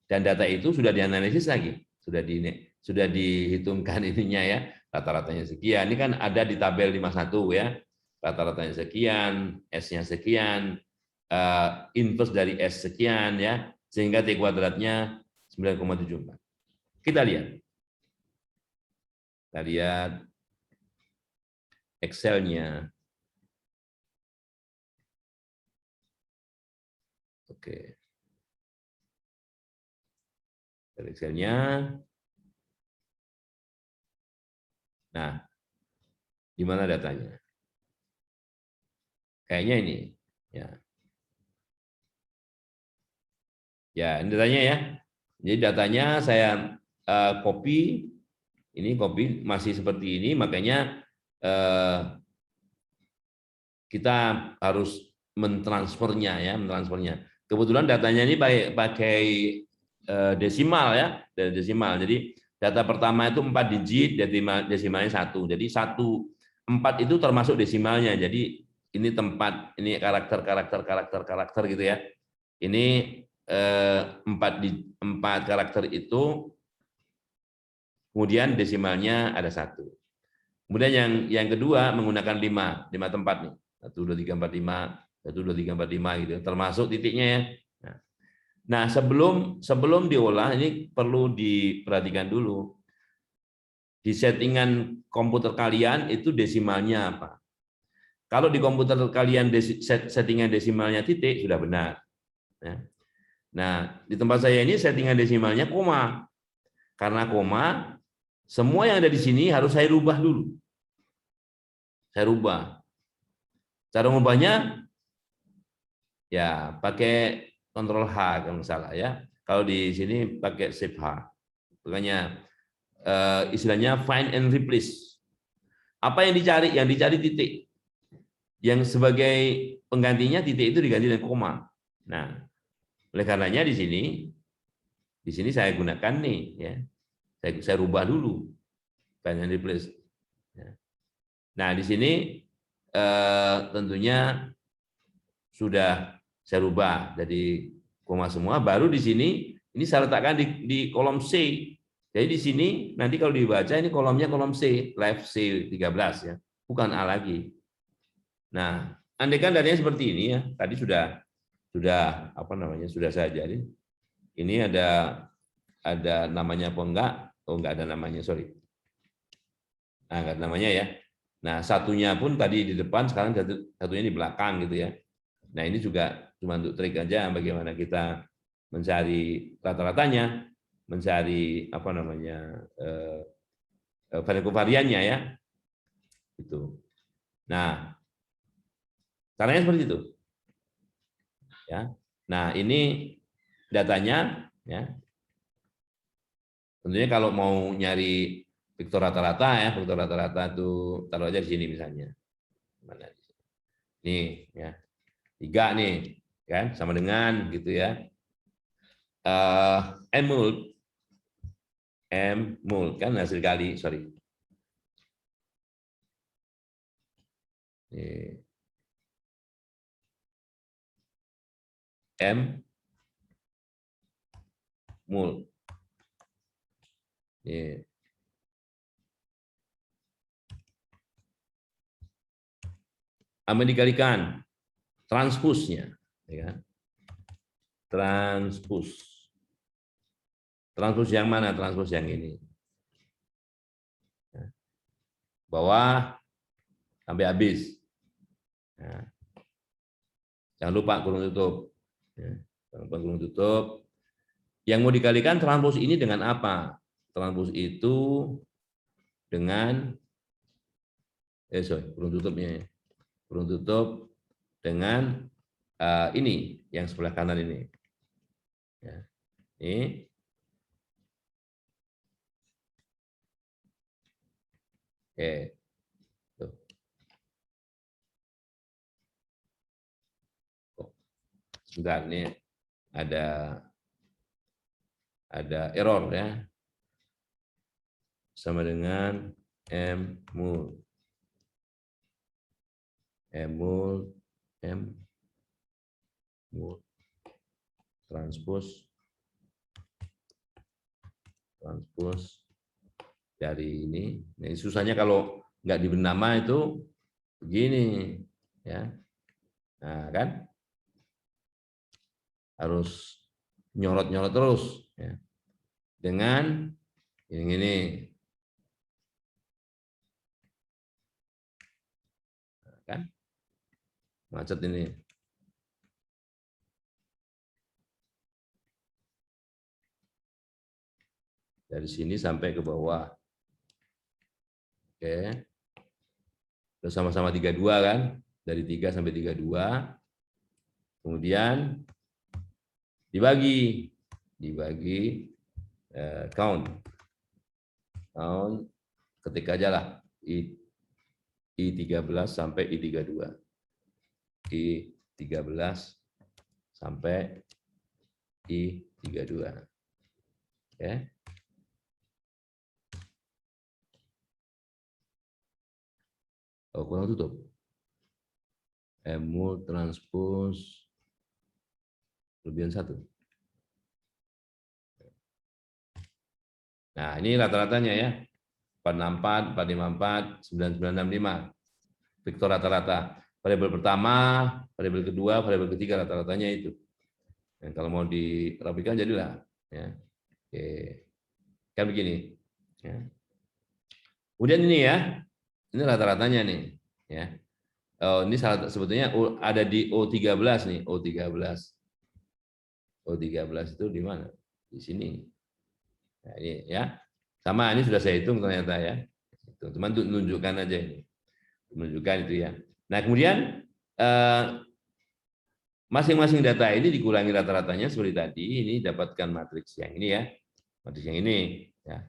dan data itu sudah dianalisis lagi, sudah dihitungkan ininya ya, rata-ratanya sekian. Ini kan ada di tabel 51 ya. Rata-ratanya sekian, S-nya sekian, inverse dari S sekian ya, sehingga T kuadratnya 9,74. Kita lihat. Kita lihat Excel-nya. Oke. Excel-nya. Nah, di mana datanya? Kayaknya ini. Ya. Ya, ini datanya ya. Jadi datanya saya copy. Ini copy masih seperti ini, makanya kita harus mentransfernya ya, mentransfernya. Kebetulan datanya ini pakai desimal ya, desimal. Jadi data pertama itu 4 digit, desimalnya 1. Jadi 4 itu termasuk desimalnya. Jadi ini tempat, ini karakter gitu ya. Ini 4 karakter itu, kemudian desimalnya ada 1. Kemudian yang kedua menggunakan 5 tempat nih. 1, 2, 3, 4, 5, 1, 2, 3, 4, 5 gitu. Termasuk titiknya ya. Nah, sebelum diolah ini perlu diperhatikan dulu. Di settingan komputer kalian itu desimalnya apa? Kalau di komputer kalian settingan desimalnya titik sudah benar. Nah, di tempat saya ini settingan desimalnya koma. Karena koma, semua yang ada di sini harus saya rubah dulu. Saya rubah. Cara mengubahnya ya pakai Ctrl H kalau nggak salah ya. Kalau di sini pakai Shift H. Makanya istilahnya find and replace. Apa yang dicari? Yang dicari titik. Yang sebagai penggantinya titik itu diganti dengan koma. Nah, oleh karenanya di sini Di sini saya gunakan nih, ya. Saya rubah dulu find and replace. Nah, di sini tentunya sudah saya rubah jadi koma semua. Baru di sini ini saya letakkan di kolom C. Jadi di sini nanti kalau dibaca ini kolomnya kolom C, left C13 ya, bukan A lagi. Nah, andaikan datanya seperti ini ya, tadi sudah apa namanya sudah saya ajarin. Ini ada namanya apa enggak? Oh, enggak ada namanya, sorry. Nah, enggak ada namanya ya. Nah, satunya pun tadi di depan, sekarang satunya di belakang gitu ya. Nah, ini juga cuma untuk trik aja bagaimana kita mencari rata-ratanya, mencari apa namanya variannya ya. Itu. Nah, caranya seperti itu. Ya. Nah, ini datanya ya. Tentunya kalau mau nyari vektor rata-rata ya, vektor rata-rata itu taruh aja di sini misalnya. Mana? Nih ya. 3 nih, kan sama dengan gitu ya. M mul kan hasil kali, sorry. Ini. M mul. Ini. Sama dikalikan transpusnya, ya. Transpus. Transpus yang mana? Transpus yang ini. Bawah sampai habis. Nah, jangan lupa kurung tutup. Ya, jangan lupa kurung tutup. Yang mau dikalikan transpus ini dengan apa? Transpus itu dengan kurung tutupnya. Kurung tutup dengan ini yang sebelah kanan ini. Ya. Ini. Oke. Tuh. Sebentar, ini ada error ya. Sama dengan M mul. M mul transpose dari ini. Nah, susahnya kalau nggak diberi nama itu begini ya. Nah, kan harus nyorot-nyorot terus ya. Dengan yang ini. Nah, kan macet ini. Dari sini sampai ke bawah. Oke. Terus sama-sama 32 kan? Dari 3 sampai 32. Kemudian dibagi count ketik aja lah I13 sampai I32. I13 sampai I32. Oke. Oh, kurang tutup. M-mul transpose kelebihan 1. Nah, ini rata-ratanya ya. 464, 454, 9965. Vektor rata-rata. Variabel pertama, variabel kedua, variabel ketiga rata-ratanya itu. Dan kalau mau dirapikan jadilah ya. Oke. Kan begini. Ya. Kemudian ini ya. Ini rata-ratanya nih, ya. Oh, ini sebetulnya ada di O13 nih, O13. O13 itu di mana? Di sini. Nah, ini ya. Sama ini sudah saya hitung ternyata ya. Teman-teman untuk menunjukkan aja ini. Menunjukkan itu ya. Nah, kemudian masing-masing data ini dikurangi rata-ratanya seperti tadi, ini dapatkan matriks yang ini ya. Matriks yang ini ya.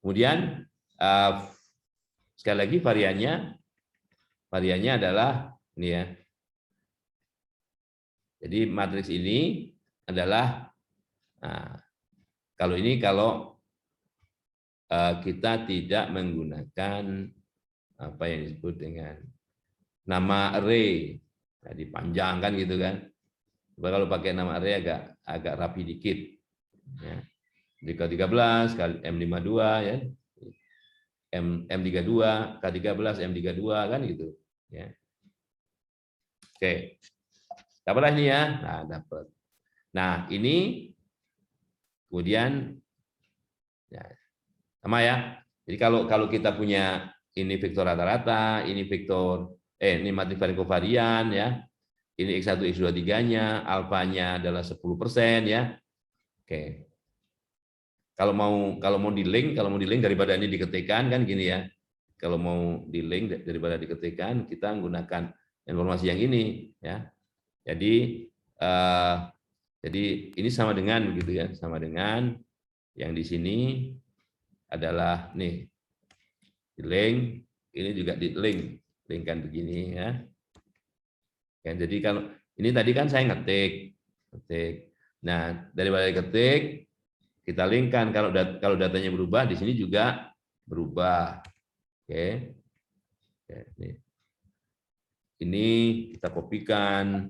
Kemudian sekali lagi variannya adalah ini ya. Jadi matriks ini adalah Kalau ini kita tidak menggunakan apa yang disebut dengan nama array, nah, dipanjangkan gitu kan. Coba kalau pakai nama array agak rapi dikit. Ya. K13 kali M52 ya. M32, K13, M32 kan gitu. Ya. Oke. Dapatlah ini ya. Nah, dapat. Nah, ini kemudian ya, sama ya. Jadi kalau kita punya ini vektor rata-rata, ini vektor ini matriks varian kovarian ya. Ini X1 X2 3-nya, alfanya adalah 10% ya. Oke. Kalau mau di link daripada ini diketikkan kan gini ya. Kalau mau di link daripada diketikkan, kita menggunakan informasi yang ini ya. Jadi ini sama dengan begitu ya, sama dengan yang di sini adalah nih di link, ini juga di link kan begini ya. Jadi kalau ini tadi kan saya ngetik. Nah, daripada ketik kita linkkan, kalau datanya berubah di sini juga berubah. Oke. Ini kita kopikan.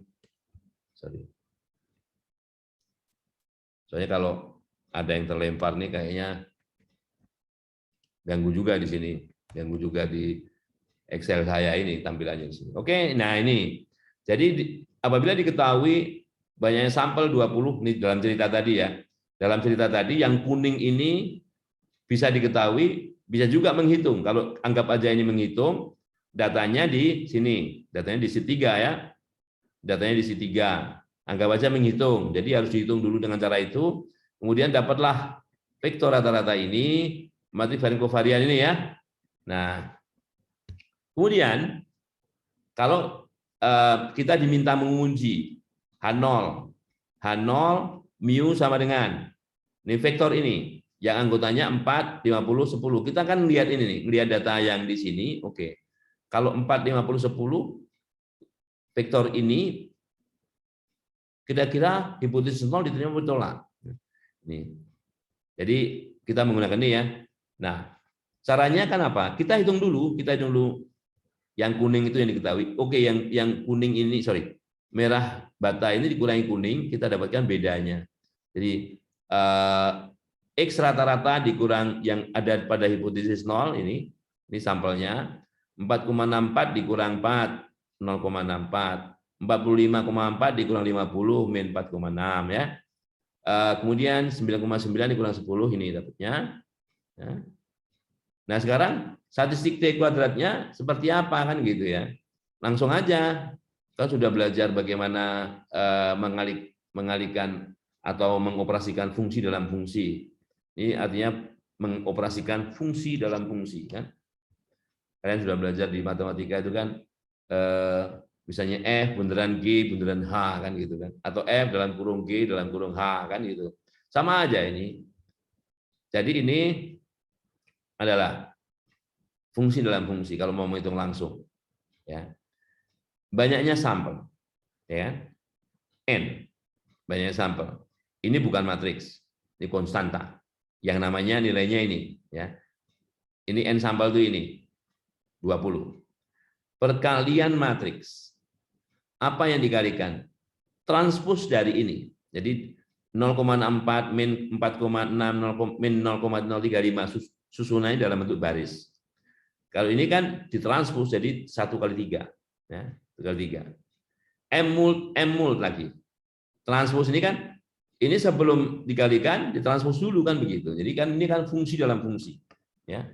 Soalnya kalau ada yang terlempar nih kayaknya ganggu juga di sini, ganggu juga di Excel saya ini tampilannya di sini. Oke, nah ini. Jadi apabila diketahui banyaknya sampel 20 nih dalam cerita tadi ya. Dalam cerita tadi yang kuning ini bisa diketahui, bisa juga menghitung. Kalau anggap aja ini menghitung, datanya di sini, datanya di sheet 3 ya. Datanya di sheet 3. Anggap aja menghitung. Jadi harus dihitung dulu dengan cara itu. Kemudian dapatlah vektor rata-rata ini, matriks varian kovarian ini ya. Nah, kemudian kalau kita diminta mengunci H0 mu sama dengan ini vektor ini yang anggotanya 4, 50, 10. Kita kan lihat ini nih, lihat data yang di sini. Oke. Kalau 4, 50, 10 vektor ini kira-kira hipotesis nol diterima betul lah. Nih. Jadi kita menggunakan ini ya. Nah, caranya kan apa? Kita hitung dulu yang kuning itu yang diketahui. Oke, yang kuning ini merah bata ini dikurangi kuning, kita dapatkan bedanya. Jadi X rata-rata dikurang yang ada pada hipotesis 0 ini sampelnya 4,64 dikurang 4 0,64. 45,4 dikurang 50 min 4,6 ya. Kemudian 9,9 dikurang 10 ini dapatnya. Ya. Nah, sekarang statistik T kuadratnya seperti apa kan gitu ya. Langsung aja. Kita sudah belajar bagaimana mengalihkan atau mengoperasikan fungsi dalam fungsi. Ini artinya mengoperasikan fungsi dalam fungsi kan. Kalian sudah belajar di matematika itu kan misalnya F bunderan G bunderan H kan gitu kan, atau F dalam kurung G dalam kurung H kan gitu, sama aja ini. Jadi ini adalah fungsi dalam fungsi kalau mau menghitung langsung ya. Banyaknya sampel ya, n banyaknya sampel ini bukan matriks, ini konstanta yang namanya nilainya ini ya, ini n sampel itu ini 20 perkalian matriks. Apa yang dikalikan? Transpos dari ini. Jadi 0,64 min 4,6 min 0,035 susunannya dalam bentuk baris. Kalau ini kan ditranspos jadi 1 kali 3. Ya, 1 kali 3. M mult lagi. Transpos ini kan, ini sebelum dikalikan, ditranspos dulu kan begitu. Jadi kan ini kan fungsi dalam fungsi. Ya.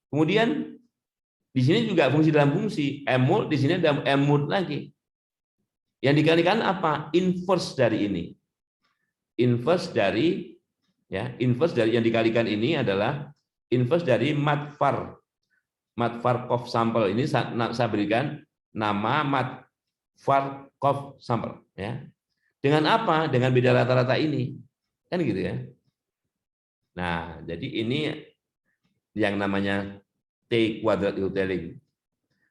Kemudian di sini juga fungsi dalam fungsi. M mult di sini ada M mult lagi. Yang dikalikan apa? Inverse dari ini. Inverse dari yang dikalikan ini adalah inverse dari Matvarkov sampel. Ini saya berikan nama Matvarkov sampel ya. Dengan apa? Dengan beda rata-rata ini. Kan gitu ya. Nah, jadi ini yang namanya T kuadrat Hotelling.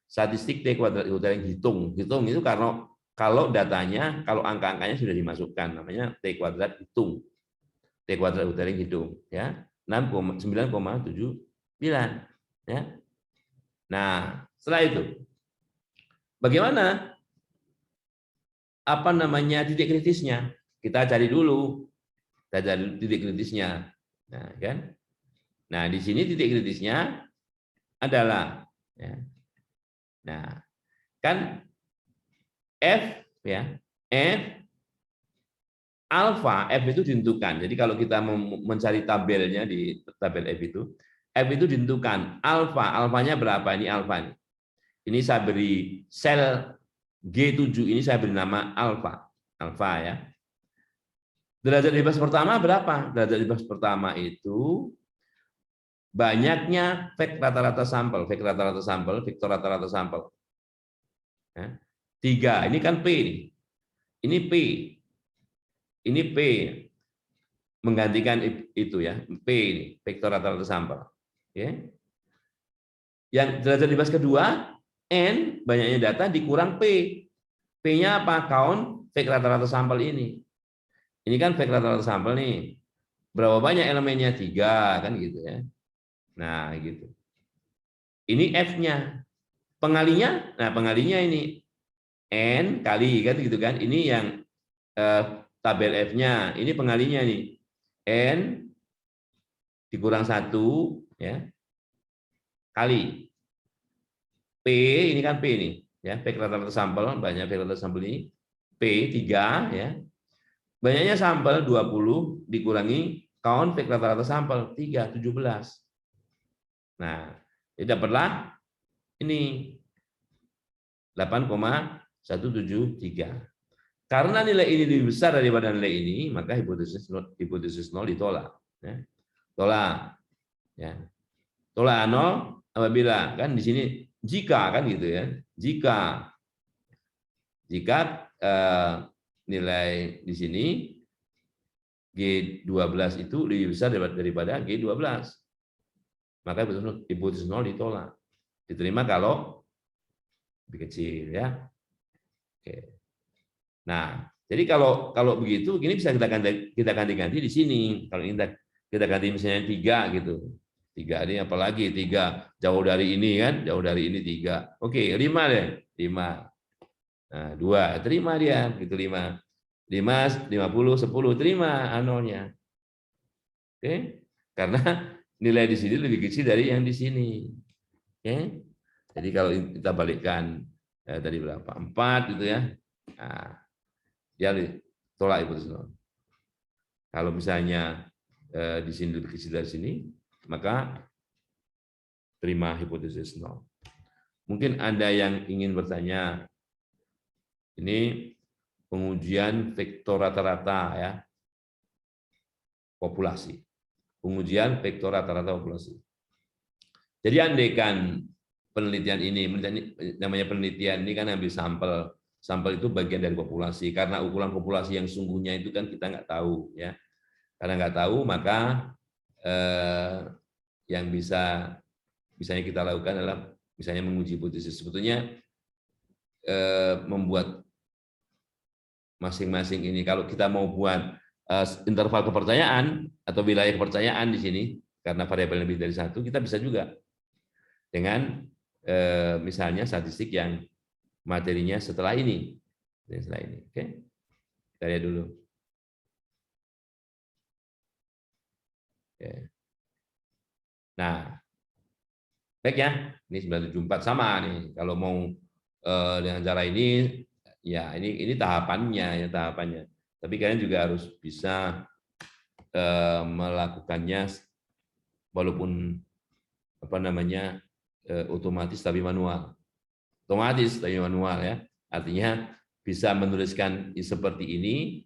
Statistik T kuadrat Hotelling hitung itu karena kalau datanya, kalau angka-angkanya sudah dimasukkan, namanya T kuadrat hitung. T² utara hidung, ya 9,79 ya. Nah, setelah itu bagaimana titik kritisnya? Kita cari dulu, kita cari titik kritisnya. Nah, kan? Nah, di sini titik kritisnya adalah, ya. Nah, kan F, ya, F alfa, F itu ditentukan. Jadi kalau kita mencari tabelnya di tabel F itu ditentukan alfa, alfanya berapa? Ini alfa. Ini saya beri sel G7 ini saya beri nama alfa, alfa ya. Derajat bebas pertama berapa? Derajat bebas pertama itu banyaknya vektor rata-rata sampel, vektor rata-rata sampel. Ya. 3, ini kan P nih. Ini P. Ini P menggantikan itu ya, P ini, vektor rata-rata sampel. Oke. Yang derajat bebas kedua, N, banyaknya data dikurang P. P-nya apa? Count vektor rata-rata sampel ini. Ini kan vektor rata-rata sampel nih. Berapa banyak elemennya? 3, kan gitu ya. Nah, gitu. Ini F-nya. Pengalinya, nah pengalinya ini N kali, kan gitu kan. Ini yang tabel F-nya. Ini pengalinya nih. N dikurang 1, ya, kali P, ini kan P nih, ya, vektor rata-rata sampel, banyak vektor rata-rata sampel ini, P 3, ya, banyaknya sampel 20 dikurangi count vektor rata-rata sampel 3, 17. Nah, ini dapatlah ini 8,173. Karena nilai ini lebih besar daripada nilai ini, maka hipotesis nol ditolak. Ya. Tolak, ya. Tolak nol apabila kan di sini jika kan gitu ya, jika nilai di sini G12 itu lebih besar daripada G12, maka hipotesis nol ditolak. Diterima kalau lebih kecil ya. Oke. Nah, jadi kalau begitu, gini bisa kita ganti di sini. Kalau kita ganti misalnya 3 gitu. 3 ini apalagi 3 jauh dari ini kan, jauh dari ini 3. Oke, 5 deh, 5. Nah, 2 terima dia, gitu 5. 5, 50, 10 terima nolnya. Oke? Karena nilai di sini lebih kecil dari yang di sini. Oke? Jadi kalau kita balikkan tadi berapa? 4 gitu ya. Nah, dia tolak hipotesis nol. Kalau misalnya di sini lebih kecil dari sini, maka terima hipotesis nol. Mungkin Anda yang ingin bertanya, ini pengujian vektor rata-rata ya, populasi. Pengujian vektor rata-rata populasi. Jadi andaikan penelitian ini, namanya penelitian ini kan ambil sampel. Sampel itu bagian dari populasi, karena ukuran populasi yang sungguhnya itu kan kita nggak tahu ya. Karena nggak tahu, maka yang misalnya kita lakukan adalah misalnya menguji hipotesis. Sebetulnya membuat masing-masing ini, kalau kita mau buat interval kepercayaan atau wilayah kepercayaan di sini, karena variabel lebih dari 1, kita bisa juga dengan misalnya statistik yang materinya setelah ini. Setelah ini. Oke. Kita lihat dulu. Oke. Nah, baik ya, ini 974 sama nih. Kalau mau dengan cara ini, ya ini tahapannya ya tahapannya. Tapi kalian juga harus bisa melakukannya walaupun otomatis tapi manual. Otomatis tapi manual ya. Artinya bisa menuliskan seperti ini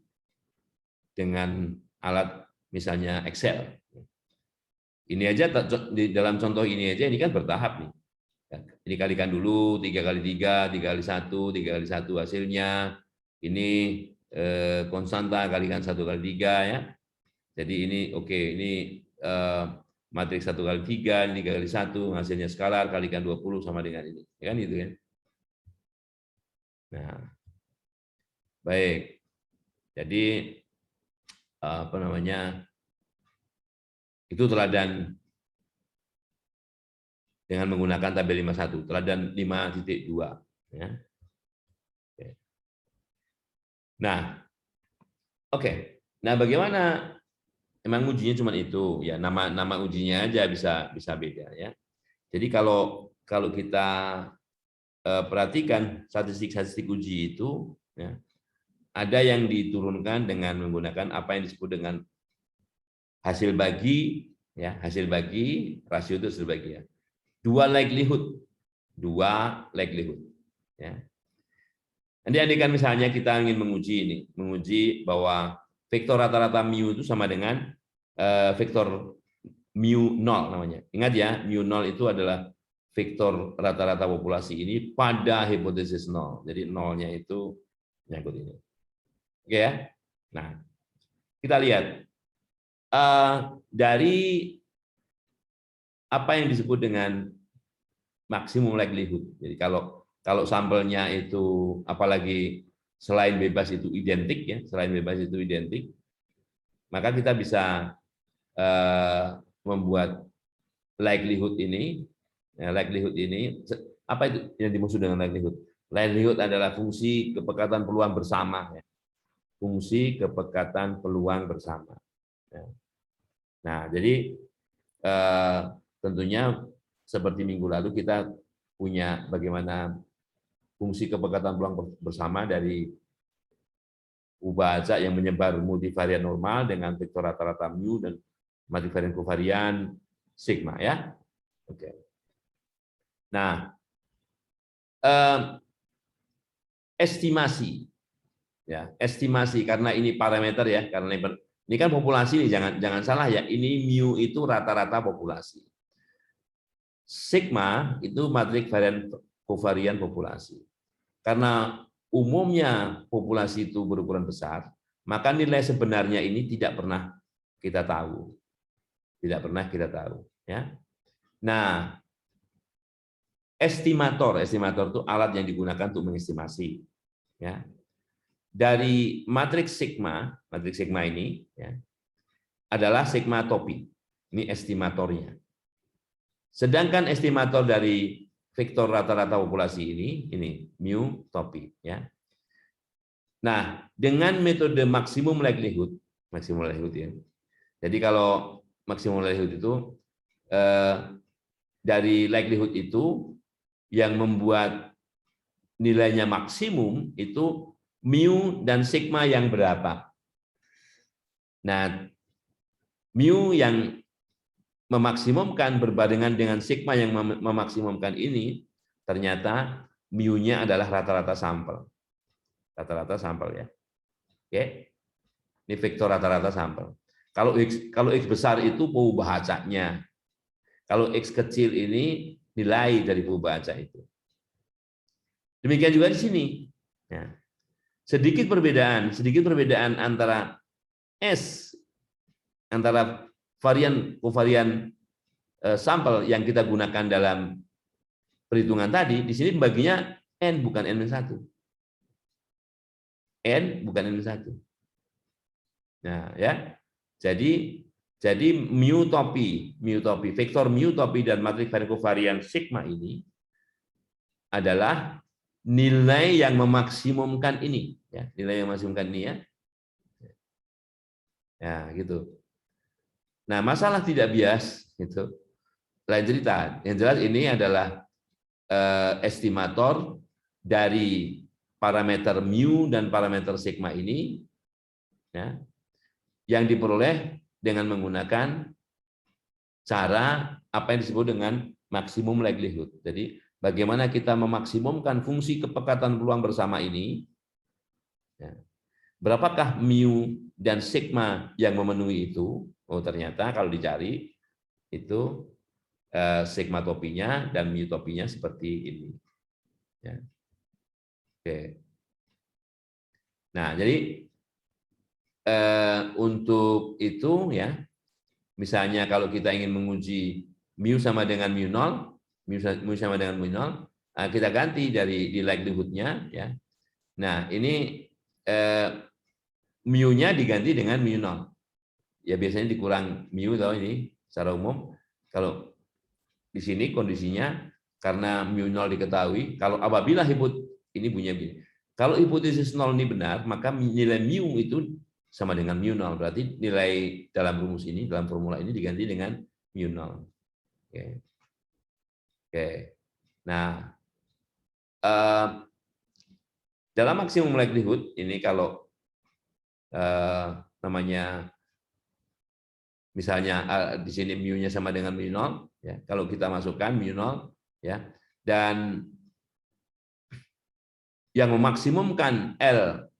dengan alat misalnya Excel. Ini aja di dalam contoh ini aja ini kan bertahap nih. Ini kalikan dulu 3 kali 3, 3 kali 1, 3 kali 1 hasilnya. Ini konstanta kalikan 1 kali 3 ya. Jadi ini oke, ini matriks 1 kali 3, ini 3 kali 1, hasilnya skalar kalikan 20 sama dengan ini. Ya kan gitu kan. Nah. Baik. Jadi Itu teladan dengan menggunakan tabel 51, teladan 5.2. Ya. Nah, oke. Nah, bagaimana? Emang ujinya cuma itu, ya nama ujinya aja bisa beda ya. Jadi kalau kita perhatikan statistik uji itu, ya, ada yang diturunkan dengan menggunakan apa yang disebut dengan hasil bagi, ya hasil bagi, rasio itu hasil bagi ya. Dua likelihood, ya. Nanti andaikan misalnya kita ingin menguji bahwa vektor rata-rata mu itu sama dengan vektor mu 0 namanya. Ingat ya, mu 0 itu adalah vektor rata-rata populasi ini pada hipotesis 0. Jadi nolnya itu nyangkut ini. Oke ya. Nah, kita lihat dari apa yang disebut dengan maksimum likelihood. Jadi kalau sampelnya itu apalagi selain bebas itu identik ya, maka kita bisa membuat likelihood ini, apa itu yang dimaksud dengan likelihood? Likelihood adalah fungsi kepekatan peluang bersama, ya. Fungsi kepekatan peluang bersama. Ya. Nah, jadi tentunya seperti minggu lalu kita punya bagaimana fungsi kepekatan peluang bersama dari ubah acak yang menyebar multivarian normal dengan vektor rata-rata mu dan multivarian kovarian sigma ya. Oke. Nah, estimasi ya, estimasi karena ini parameter ya, karena ini kan populasi nih, jangan salah ya, ini mu itu rata-rata populasi. Sigma itu matrik varian kovarian populasi. Karena umumnya populasi itu berukuran besar, maka nilai sebenarnya ini tidak pernah kita tahu. Tidak pernah kita tahu. Ya. Nah, estimator itu alat yang digunakan untuk mengestimasi. Ya. Dari matriks sigma ini ya, adalah sigma topi. Ini estimatornya. Sedangkan estimator dari vektor rata-rata populasi ini mu topi ya. Nah, dengan metode maksimum likelihood ya. Jadi kalau maksimum likelihood itu dari likelihood itu yang membuat nilainya maksimum itu mu dan sigma yang berapa. Nah, mu yang memaksimumkan berbarengan dengan sigma yang memaksimumkan ini, ternyata mu-nya adalah rata-rata sampel. Rata-rata sampel ya. Oke. Ini vektor rata-rata sampel. Kalau X besar itu peubah acaknya. Kalau X kecil ini nilai dari peubah acak itu. Demikian juga di sini. Ya. Sedikit perbedaan antara S, antara kovarian sampel yang kita gunakan dalam perhitungan tadi, di sini baginya N bukan N-1. N bukan N-1. Nah, ya. Jadi mu topi, vektor mu topi dan matrik varian kovarian sigma ini adalah nilai yang memaksimumkan ini, ya, nilai yang memaksimumkan ini ya. Ya, gitu. Nah, masalah tidak bias itu lain cerita. Yang jelas ini adalah estimator dari parameter mu dan parameter sigma ini ya, yang diperoleh dengan menggunakan cara apa yang disebut dengan maksimum likelihood. Jadi bagaimana kita memaksimumkan fungsi kepekatan peluang bersama ini, ya. Berapakah mu dan sigma yang memenuhi itu? Oh, ternyata kalau dicari itu sigma topinya dan mu topinya seperti ini. Ya. Oke. Nah, jadi untuk itu ya, misalnya kalau kita ingin menguji mu sama dengan mu 0, mu sama dengan mu 0, kita ganti dari di likelihood-nya ya. Nah, ini mu-nya diganti dengan mu 0. Ya biasanya dikurang mu atau ini Secara umum kalau di sini kondisinya karena mu0 diketahui, kalau apabila ini bunyinya begini. Kalau hipotesis 0 ini benar, maka nilai mu itu sama dengan mu0. Berarti nilai dalam rumus ini, dalam formula ini diganti dengan mu0. Oke. Oke. Nah, dalam maksimum likelihood ini kalau namanya misalnya di sini mu-nya sama dengan mu0, ya. Kalau kita masukkan mu0, ya, dan yang memaksimumkan L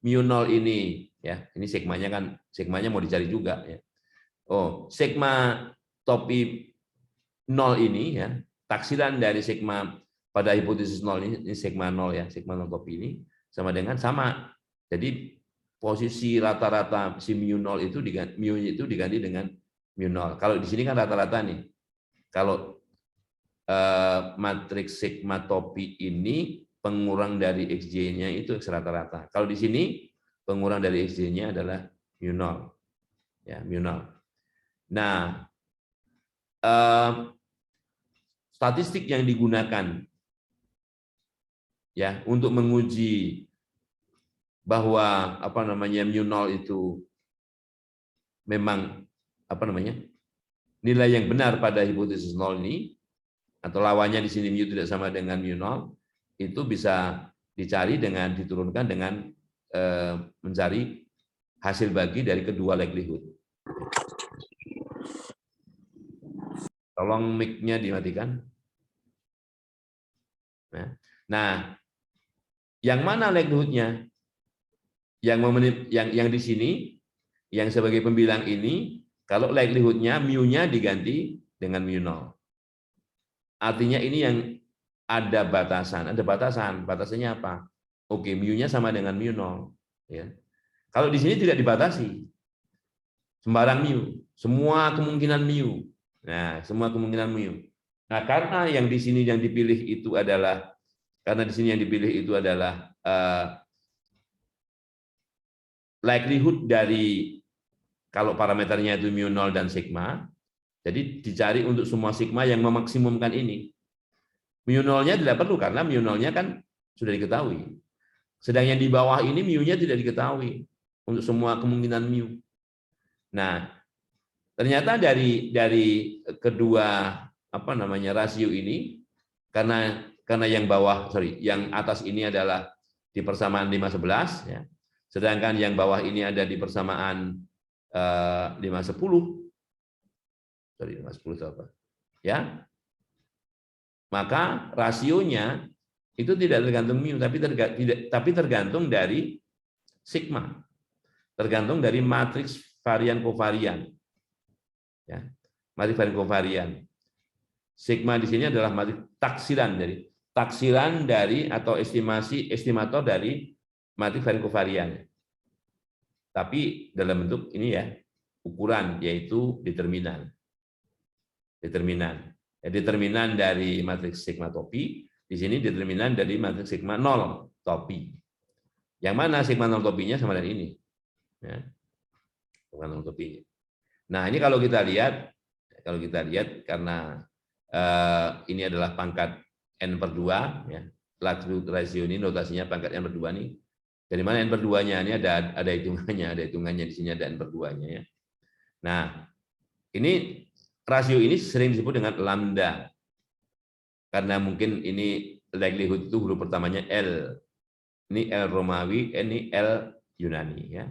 mu0 ini, ya, ini sigmanya mau dicari juga, ya. Oh, sigma topi 0 ini, ya, taksiran dari sigma pada hipotesis 0 ini sigma 0, ya, sigma 0 topi ini sama. Jadi posisi rata-rata si mu0 itu diganti dengan mu0. Kalau di sini kan rata-rata nih. Kalau matriks sigma topi ini pengurang dari xj-nya itu X rata-rata. Kalau di sini pengurang dari xj-nya adalah mu0. Ya, mu0. Nah, statistik yang digunakan ya untuk menguji bahwa mu0 itu memang nilai yang benar pada hipotesis 0 ini, atau lawannya di sini mu tidak sama dengan mu0, itu bisa dicari dengan diturunkan dengan mencari hasil bagi dari kedua likelihood. Tolong mic-nya dimatikan. Nah, yang mana likelihood-nya? Yang di sini, yang sebagai pembilang ini, kalau likelihood-nya mu-nya diganti dengan mu0. Artinya ini yang ada batasan. Batasannya apa? Oke, mu-nya sama dengan mu0. Ya. Kalau di sini tidak dibatasi. Sembarang mu. Semua kemungkinan mu. Nah, semua kemungkinan mu. Nah, karena yang di sini yang dipilih itu adalah likelihood dari kalau parameternya itu mu0 dan sigma, jadi dicari untuk semua sigma yang memaksimumkan ini. Mu0-nya tidak perlu karena mu0-nya kan sudah diketahui. Sedang yang di bawah ini mu-nya tidak diketahui untuk semua kemungkinan mu. Nah, ternyata dari kedua rasio ini, karena yang atas ini adalah di persamaan 5-11, ya. Sedangkan yang bawah ini ada di persamaan 5-10. 5-10 apa? Ya. Maka rasionya itu tidak tergantung mu, tapi tergantung dari sigma. Tergantung dari matriks varian kovarian. Ya. Matriks varian kovarian. Sigma di sini adalah matriks taksiran dari atau estimator dari matriks varian kovarian. Tapi dalam bentuk ini ya, ukuran, yaitu determinan. Determinan dari matriks sigma topi, di sini determinan dari matriks sigma 0 topi. Yang mana sigma 0 topinya sama dengan ini. Ya. Sigma 0 topinya. Nah, ini kalau kita lihat karena ini adalah pangkat n/2, ya. Likelihood ratio ini notasinya pangkat n/2 nih. Dari mana n/2-nya? Ini ada hitungannya di sini ada n/2-nya, ya. Nah, ini rasio ini sering disebut dengan lambda. Karena mungkin ini likelihood itu huruf pertamanya L. Ini L Romawi, ini L Yunani, ya.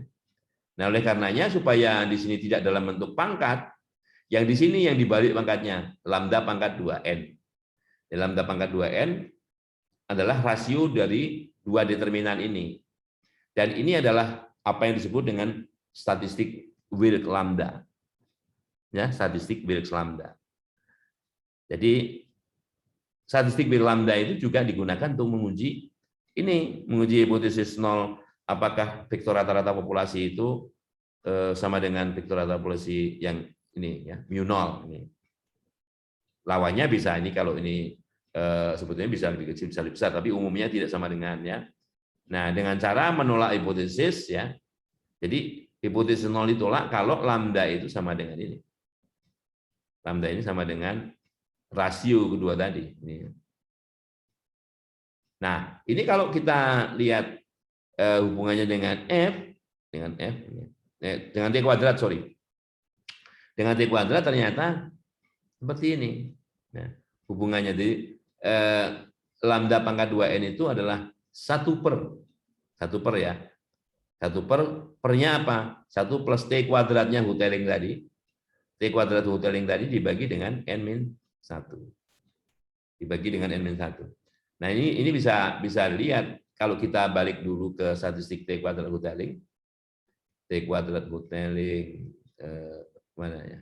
Nah, oleh karenanya supaya di sini tidak dalam bentuk pangkat, yang di sini yang dibalik pangkatnya lambda pangkat 2n. Lambda pangkat 2n adalah rasio dari dua determinan ini. Dan ini adalah apa yang disebut dengan statistik Wilks lambda. Ya, statistik Wilks lambda. Jadi statistik Wilks lambda itu juga digunakan untuk menguji hipotesis 0, apakah vektor rata-rata populasi itu sama dengan vektor rata populasi yang ini, ya, mu0 ini. Lawannya bisa ini, kalau ini sebetulnya bisa lebih kecil, bisa lebih besar, tapi umumnya tidak sama dengan, ya. Nah, dengan cara menolak hipotesis, ya. Jadi Hipotesis nol ditolak kalau lambda itu sama dengan ini. Lambda ini sama dengan rasio kedua tadi. Nah, ini kalau kita lihat hubungannya dengan dengan T kuadrat, sorry. Dengan T kuadrat ternyata seperti ini. Nah, hubungannya di lambda pangkat 2n itu adalah 1 per ya. 1 pernya apa? 1 plus T kuadratnya Hotelling tadi. T kuadrat Hotelling tadi dibagi dengan N-1. Dibagi dengan N-1. Nah, ini bisa lihat kalau kita balik dulu ke statistik T kuadrat Hotelling. T kuadrat Hotelling mana ya?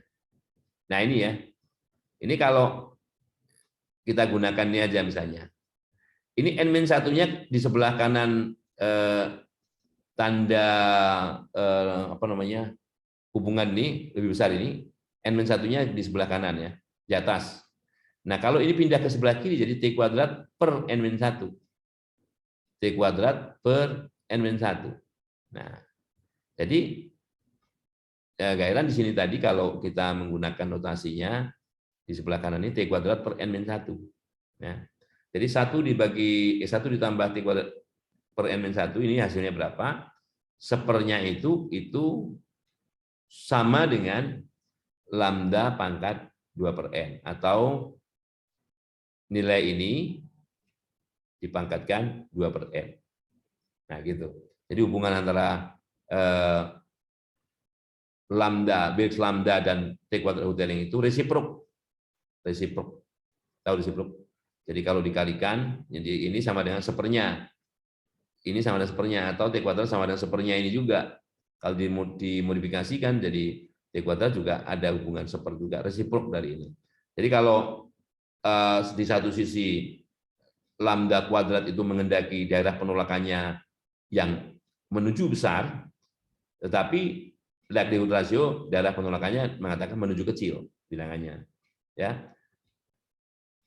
Nah, ini ya. Ini kalau kita gunakan ini aja misalnya. Ini N-1-nya di sebelah kanan tanda apa namanya? Hubungan ini lebih besar ini. N-1-nya di sebelah kanan ya, di atas. Nah, kalau ini pindah ke sebelah kiri jadi T kuadrat per N-1. T kuadrat per N-1. Nah, jadi gak heran di sini tadi kalau kita menggunakan notasinya di sebelah kanan ini T kuadrat per N-1. Ya. Jadi 1 dibagi 1 ditambah T kuadrat per N-1 ini hasilnya berapa? Sepernya itu sama dengan lambda pangkat 2 per N. Atau nilai ini dipangkatkan 2 per N. Nah, gitu. Jadi hubungan antara lambda, Birch lambda dan T kuadrat Hotelling itu resiprok. Tahu resiprok? Jadi kalau dikalikan, jadi ini sama dengan sepernya. Ini sama dengan sepernya, atau T kuadrat sama dengan sepernya ini juga. Kalau dimodifikasikan jadi T kuadrat juga ada hubungan seper juga, resiprok dari ini. Jadi kalau di satu sisi lambda kuadrat itu mengendaki daerah penolakannya yang menuju besar, tetapi likelihood ratio daerah penolakannya mengatakan menuju kecil bilangannya, ya.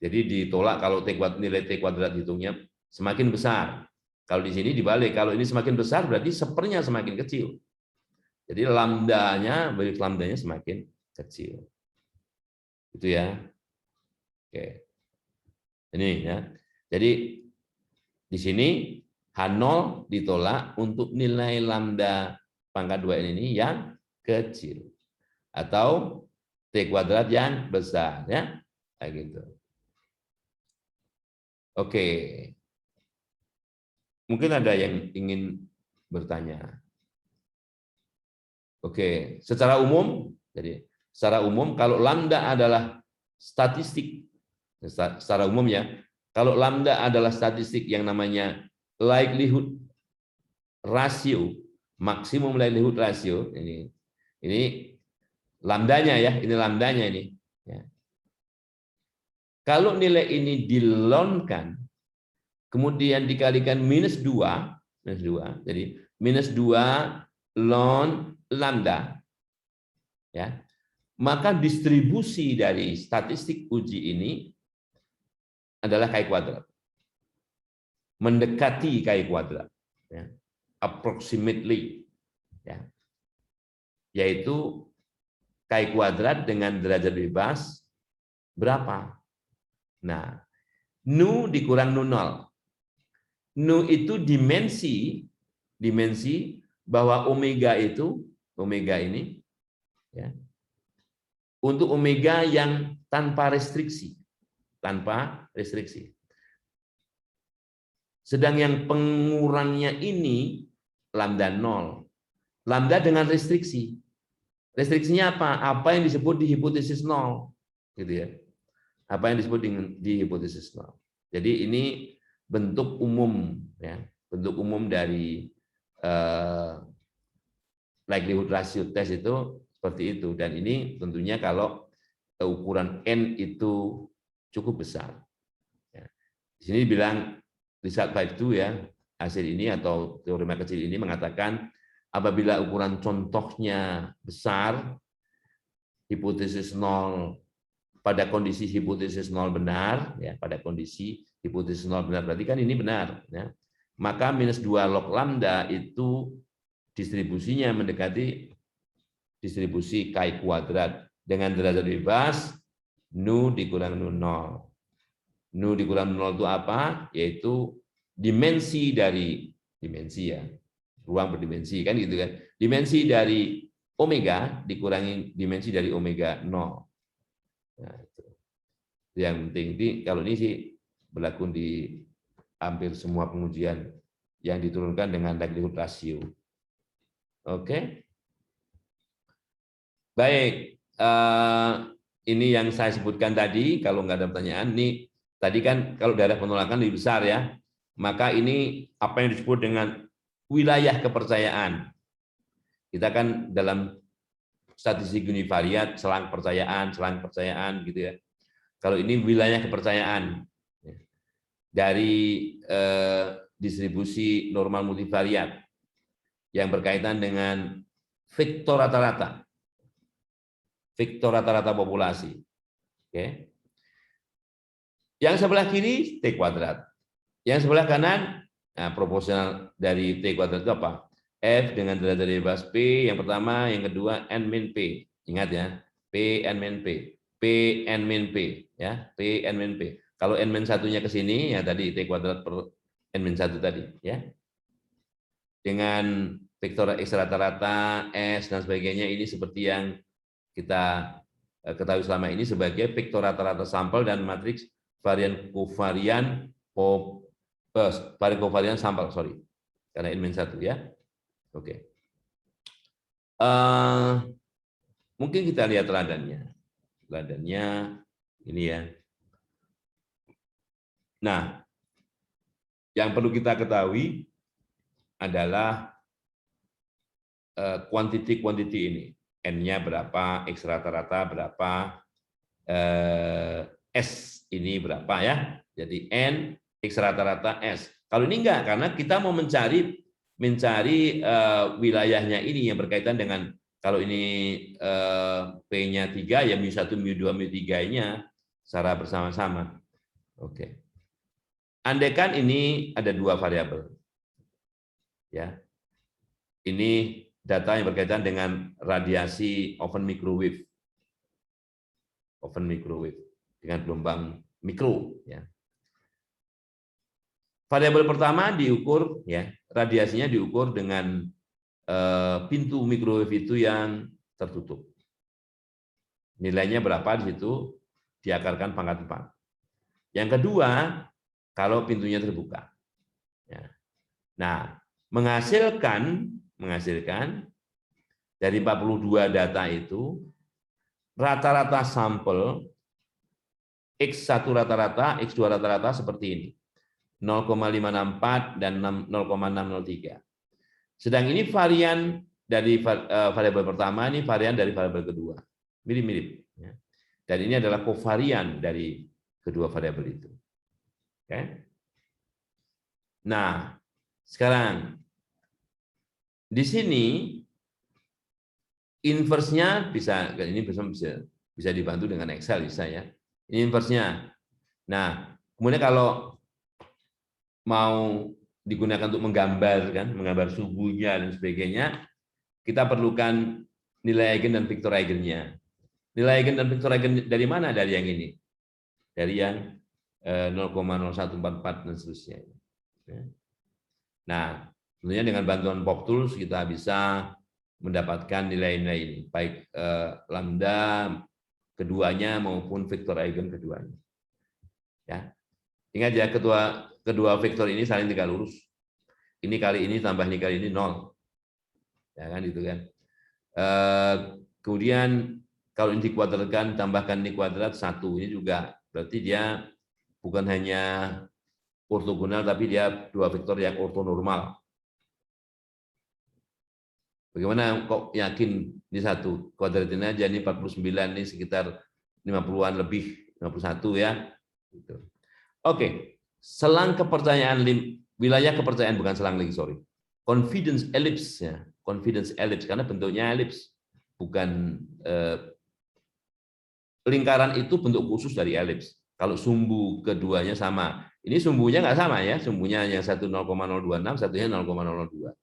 Jadi ditolak kalau nilai T kuadrat hitungnya semakin besar. Kalau di sini dibalik, kalau ini semakin besar berarti sepernya semakin kecil. Jadi lambdanya semakin kecil. Itu ya. Oke. Ini ya. Jadi di sini H0 ditolak untuk nilai lambda pangkat 2n ini yang kecil atau T kuadrat yang besar ya. Kayak gitu. Oke. Mungkin ada yang ingin bertanya. Oke, secara umum kalau lambda adalah statistik secara umum ya. Kalau lambda adalah statistik yang namanya likelihood ratio, maksimum likelihood ratio, ini lambdanya ya, ini lambdanya ini. Ya. Kalau nilai ini dilonkan, kemudian dikalikan -2, jadi -2 ln lambda, ya, maka distribusi dari statistik uji ini adalah chi kuadrat, mendekati chi kuadrat, ya. Approximately, ya. Yaitu chi kuadrat dengan derajat bebas berapa? Nah, nu dikurang nu0. Nu itu dimensi bahwa omega ini, ya, untuk omega yang tanpa restriksi. Sedang yang pengurangnya ini lambda 0. Lambda dengan restriksi. Restriksinya apa? Apa yang disebut di hipotesis 0. Gitu ya. Apa yang disebut di hipotesis 0. Jadi ini bentuk umum, ya, bentuk umum dari likelihood ratio test itu seperti itu. Dan ini tentunya kalau ukuran N itu cukup besar. Ya. Di sini bilang result 52 ya, hasil ini atau teorema kecil ini mengatakan apabila ukuran contohnya besar, hipotesis 0 pada kondisi hipotesis 0 benar, ya, pada kondisi hipotesis 0 benar berarti kan ini benar, ya. Maka -2 log lambda itu distribusinya mendekati distribusi chi kuadrat dengan derajat bebas nu dikurang nu 0. Nu dikurang 0 itu apa? Yaitu dimensi dari dimensi ya. Ruang berdimensi kan gitu kan. Dimensi dari omega dikurangi dimensi dari omega 0. Nah, itu. Yang penting kalau ini sih berlaku di hampir semua pengujian yang diturunkan dengan likelihood ratio. Oke. Baik. Ini yang saya sebutkan tadi, kalau nggak ada pertanyaan, ini tadi kan kalau daerah penolakan lebih besar ya, maka ini apa yang disebut dengan wilayah kepercayaan. Kita kan dalam statistik univariat selang percayaan gitu ya. Kalau ini wilayah kepercayaan dari distribusi normal multivariat yang berkaitan dengan vektor rata-rata. Vektor rata-rata populasi. Oke. Yang sebelah kiri T kuadrat. Yang sebelah kanan, nah, proporsional dari T kuadrat itu apa? F dengan derajat bebas P, yang pertama, yang kedua, N min P. Ingat ya, P, N min P. P, N min P. Ya, P, N min P. Kalau N min satunya ke sini, ya tadi T kuadrat per N min 1 tadi. Ya. Dengan vektor X rata-rata, S, dan sebagainya, ini seperti yang kita ketahui selama ini sebagai vektor rata-rata sampel dan matriks varian kovarian sampel, sorry, karena N min 1 ya. Oke. Mungkin kita lihat teladannya. Teladannya ini ya. Nah, yang perlu kita ketahui adalah quantity ini. N-nya berapa, X rata-rata berapa, S ini berapa ya. Jadi N, X rata-rata, S. Kalau ini enggak, karena kita mau mencari wilayahnya ini yang berkaitan dengan kalau ini P-nya 3 ya mu1, mu2, mu3-nya secara bersama-sama. Oke. Andaikan ini ada 2 variabel. Ya. Ini data yang berkaitan dengan radiasi oven microwave. Oven microwave dengan gelombang mikro ya. Variabel pertama diukur ya, radiasinya diukur dengan pintu microwave itu yang tertutup. Nilainya berapa di situ diakarkan pangkat 4. Yang kedua, kalau pintunya terbuka. Ya. Nah, menghasilkan dari 42 data itu rata-rata sampel X1 rata-rata, X2 rata-rata seperti ini. 0,564 dan 0,603. Sedang ini varian dari variabel pertama, ini varian dari variabel kedua. Mirip-mirip. Dan ini adalah kovarian dari kedua variabel itu. Oke. Nah, sekarang di sini inverse-nya bisa dibantu dengan Excel bisa ya. Ini inverse-nya. Nah, kemudian kalau mau digunakan untuk menggambar suhunya dan sebagainya, kita perlukan nilai eigen dan vektor eigennya. Nilai eigen dan vektor eigen dari mana? Dari yang ini. Dari yang 0,0144 dan seterusnya. Nah, tentunya dengan bantuan PopTools kita bisa mendapatkan nilai-nilai ini, baik lambda keduanya maupun vektor eigen keduanya. Ya. Ingat ya, kedua vektor ini saling tegak lurus. Ini kali ini tambah ini kali ini 0. Ya kan itu kan. Kemudian kalau ini dikuadratkan tambahkan ini kuadrat 1, ini juga berarti dia bukan hanya ortogonal tapi dia dua vektor yang ortonormal. Bagaimana kok yakin ini 1? Kuadratin aja ini 49, ini sekitar 50-an lebih, 51 ya. Gitu. Oke, selang kepercayaan wilayah kepercayaan bukan selang lagi, sorry. Confidence ellipse ya, confidence ellipse karena bentuknya ellipse, bukan lingkaran itu bentuk khusus dari ellipse. Kalau sumbu keduanya sama, ini sumbunya nggak sama ya, sumbunya yang satu 0,026, satunya 0,002.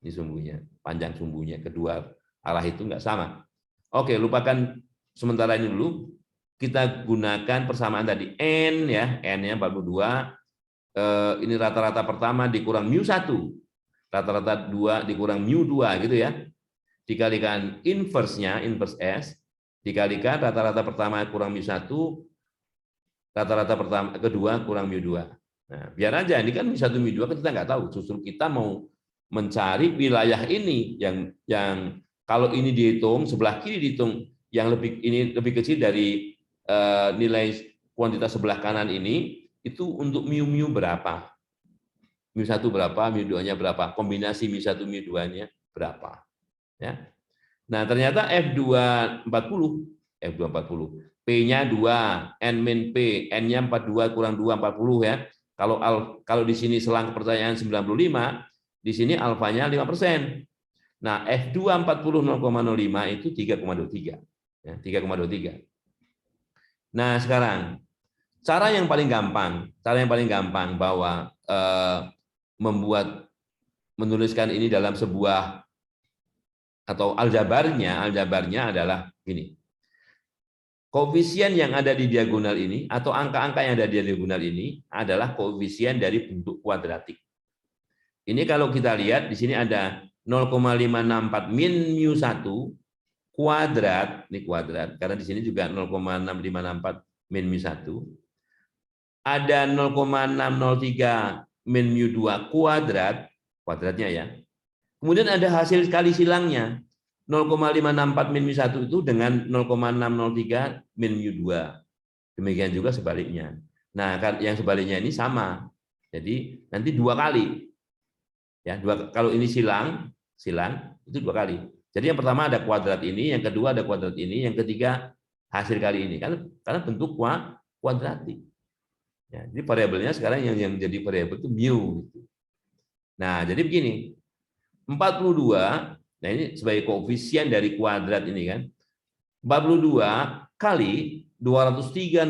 Ini sumbunya, panjang sumbunya kedua arah itu nggak sama. Oke, lupakan sementara ini dulu. Kita gunakan persamaan tadi n ya, n-nya 42. Ini rata-rata pertama dikurang mu1, rata-rata 2 dikurang mu2 gitu ya. Dikalikan inverse-nya, inverse S, dikalikan rata-rata pertama kurang mu1, rata-rata pertama kedua kurang mu2. Nah, biar aja ini kan mu1 mu2 kita nggak tahu, justru kita mau mencari wilayah ini yang kalau ini dihitung sebelah kiri dihitung yang lebih kecil dari nilai kuantitas sebelah kanan ini, itu untuk mu berapa, mu1 berapa, mu2-nya berapa, kombinasi mu1 mu2-nya berapa ya. Nah, ternyata F240, P-nya 2, N-P, N-nya 42 kurang 2 40 ya. Kalau di sini selang kepercayaan 95, di sini alfanya 5%. Nah, F2 40 0,05 itu 3,23 ya, 3,23. Nah, sekarang cara yang paling gampang bahwa menuliskan ini dalam sebuah atau aljabarnya adalah gini. Koefisien yang ada di diagonal ini atau angka-angka yang ada di diagonal ini adalah koefisien dari bentuk kuadratik. Ini kalau kita lihat di sini ada 0,564 min mu1 kuadrat, ini kuadrat karena di sini juga 0,6564 min mu1. Ada 0,603 min mu2 kuadrat, kuadratnya ya. Kemudian ada hasil kali silangnya 0,564 min mu1 itu dengan 0,603 min mu2. Demikian juga sebaliknya. Nah, yang sebaliknya ini sama. Jadi nanti 2 kali. Ya, kalau ini silang itu 2 kali. Jadi yang pertama ada kuadrat ini, yang kedua ada kuadrat ini, yang ketiga hasil kali ini. Karena bentuk kuadratik. Ya, jadi variabelnya sekarang yang jadi variabel itu mu. Nah, jadi begini. 42, nah ini sebagai koefisien dari kuadrat ini kan. 42 kali 203,018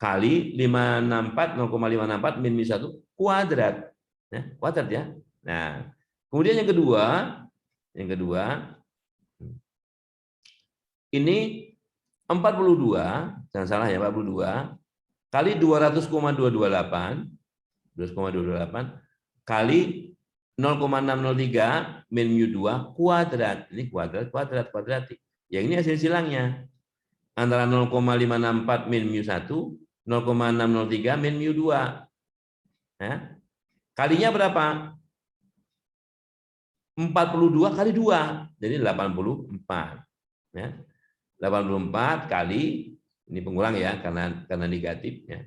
kali 0,564 min mu1 kuadrat. Ya, kuadrat ya. Nah, kemudian yang kedua ini 42, jangan salah ya, 42 kali 200,228 kali 0,603 min mu2 kuadrat. Ini kuadratik. Yang ini hasil silangnya. Antara 0,564 min mu1, 0,603 min mu2. Ya. Kalinya berapa? 42 kali 2. Jadi 84. Ya. 84 kali, ini pengurang ya, karena negatif. Ya.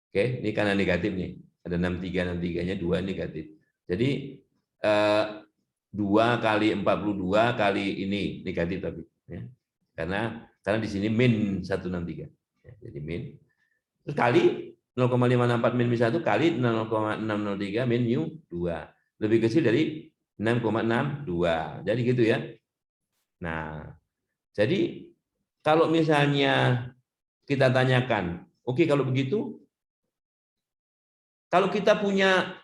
Oke, ini karena negatif nih. Ada 63-nya 2 negatif. Jadi 2 kali 42 kali ini negatif tapi ya. Karena di sini min 163. Ya, jadi min. Terus kali 0,564 min mu1 kali 0,603 min mu2. Lebih kecil dari 6,62. Jadi gitu ya. Nah, jadi kalau misalnya kita tanyakan, oke kalau begitu, kalau kita punya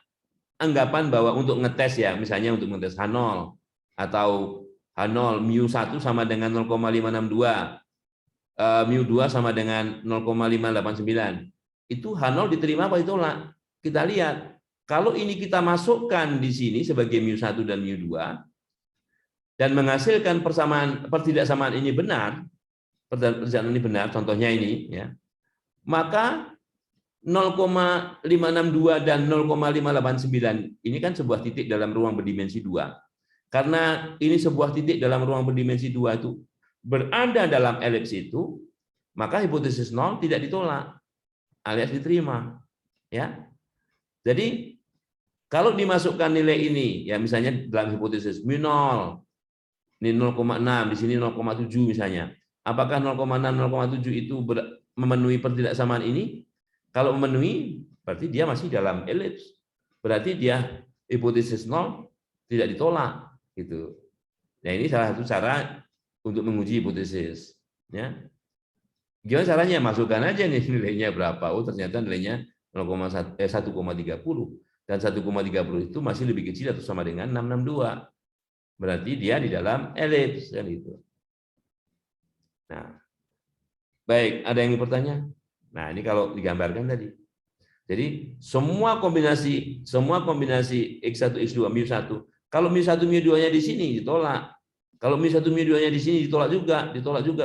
anggapan bahwa untuk ngetes ya, misalnya untuk ngetes H0 atau H0 mu1 sama dengan 0,562, mu2 sama dengan 0,589, itu H0 diterima apa ditolak? Kita lihat. Kalau ini kita masukkan di sini sebagai mu1 dan mu2 dan menghasilkan pertidaksamaan ini benar, pertidaksamaan ini benar, contohnya ini ya, maka 0,562 dan 0,589 ini kan sebuah titik dalam ruang berdimensi 2. Karena ini sebuah titik dalam ruang berdimensi 2 itu berada dalam elips itu, maka hipotesis 0 tidak ditolak alias diterima. Ya. Jadi kalau dimasukkan nilai ini, ya misalnya dalam hipotesis mu0, ini 0,6, di sini 0,7 misalnya. Apakah 0,6, 0,7 itu memenuhi pertidaksamaan ini? Kalau memenuhi, berarti dia masih dalam elips. Berarti dia hipotesis 0 tidak ditolak. Gitu. Nah ini salah satu cara untuk menguji hipotesis. Ya. Gimana caranya? Masukkan aja nih nilainya berapa. Oh ternyata nilainya 1,30 dan 1,30 itu masih lebih kecil atau sama dengan 662. Berarti dia di dalam elips kan itu. Nah, baik, ada yang bertanya? Nah, ini kalau digambarkan tadi. Jadi semua kombinasi X1 X2 μ1, kalau μ1 μ2-nya di sini ditolak. Kalau μ1 μ2-nya di sini ditolak juga,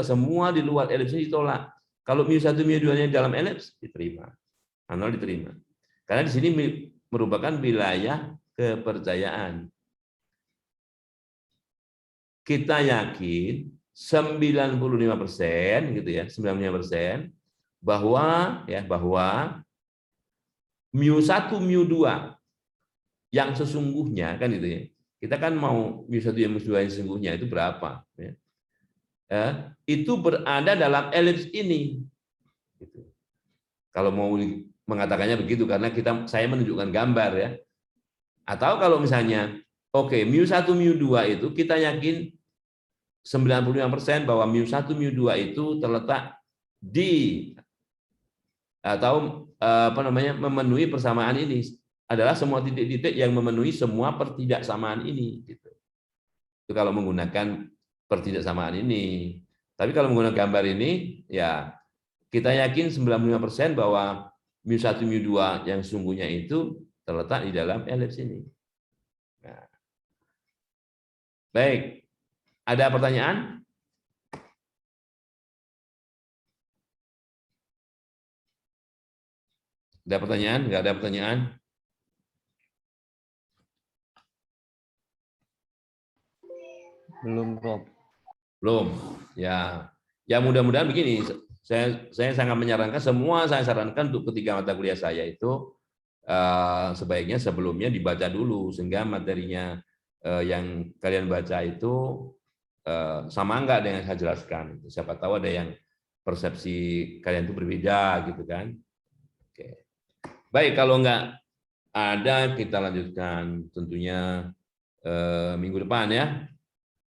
semua di luar elips ini ditolak. Kalau μ1 μ2-nya di dalam elips diterima. Nol diterima. Karena di sini merupakan wilayah kepercayaan. Kita yakin 95% gitu ya, 95% bahwa μ1 μ2 yang sesungguhnya kan itu ya. Kita kan mau μ1 μ2 yang sesungguhnya itu berapa ya. Itu berada dalam elips ini. Gitu. Kalau mau mengatakannya begitu karena saya menunjukkan gambar ya. Atau kalau misalnya μ1 μ2 itu kita yakin 95% bahwa μ1 μ2 itu terletak di atau memenuhi persamaan ini adalah semua titik-titik yang memenuhi semua pertidaksamaan ini gitu. Itu kalau menggunakan pertidaksamaan ini. Tapi kalau menggunakan gambar ini ya kita yakin 95% bahwa μ1 μ2 yang sungguhnya itu terletak di dalam elips ini. Nah. Baik. Ada pertanyaan? Ada pertanyaan? Enggak ada pertanyaan? Belum, Prof. Belum. Ya. Ya mudah-mudahan begini. Saya sangat menyarankan saya sarankan untuk ketiga mata kuliah saya itu sebaiknya sebelumnya dibaca dulu sehingga materinya yang kalian baca itu sama enggak dengan yang saya jelaskan. Siapa tahu ada yang persepsi kalian itu berbeda gitu kan. Oke. Baik, kalau enggak ada kita lanjutkan tentunya minggu depan ya.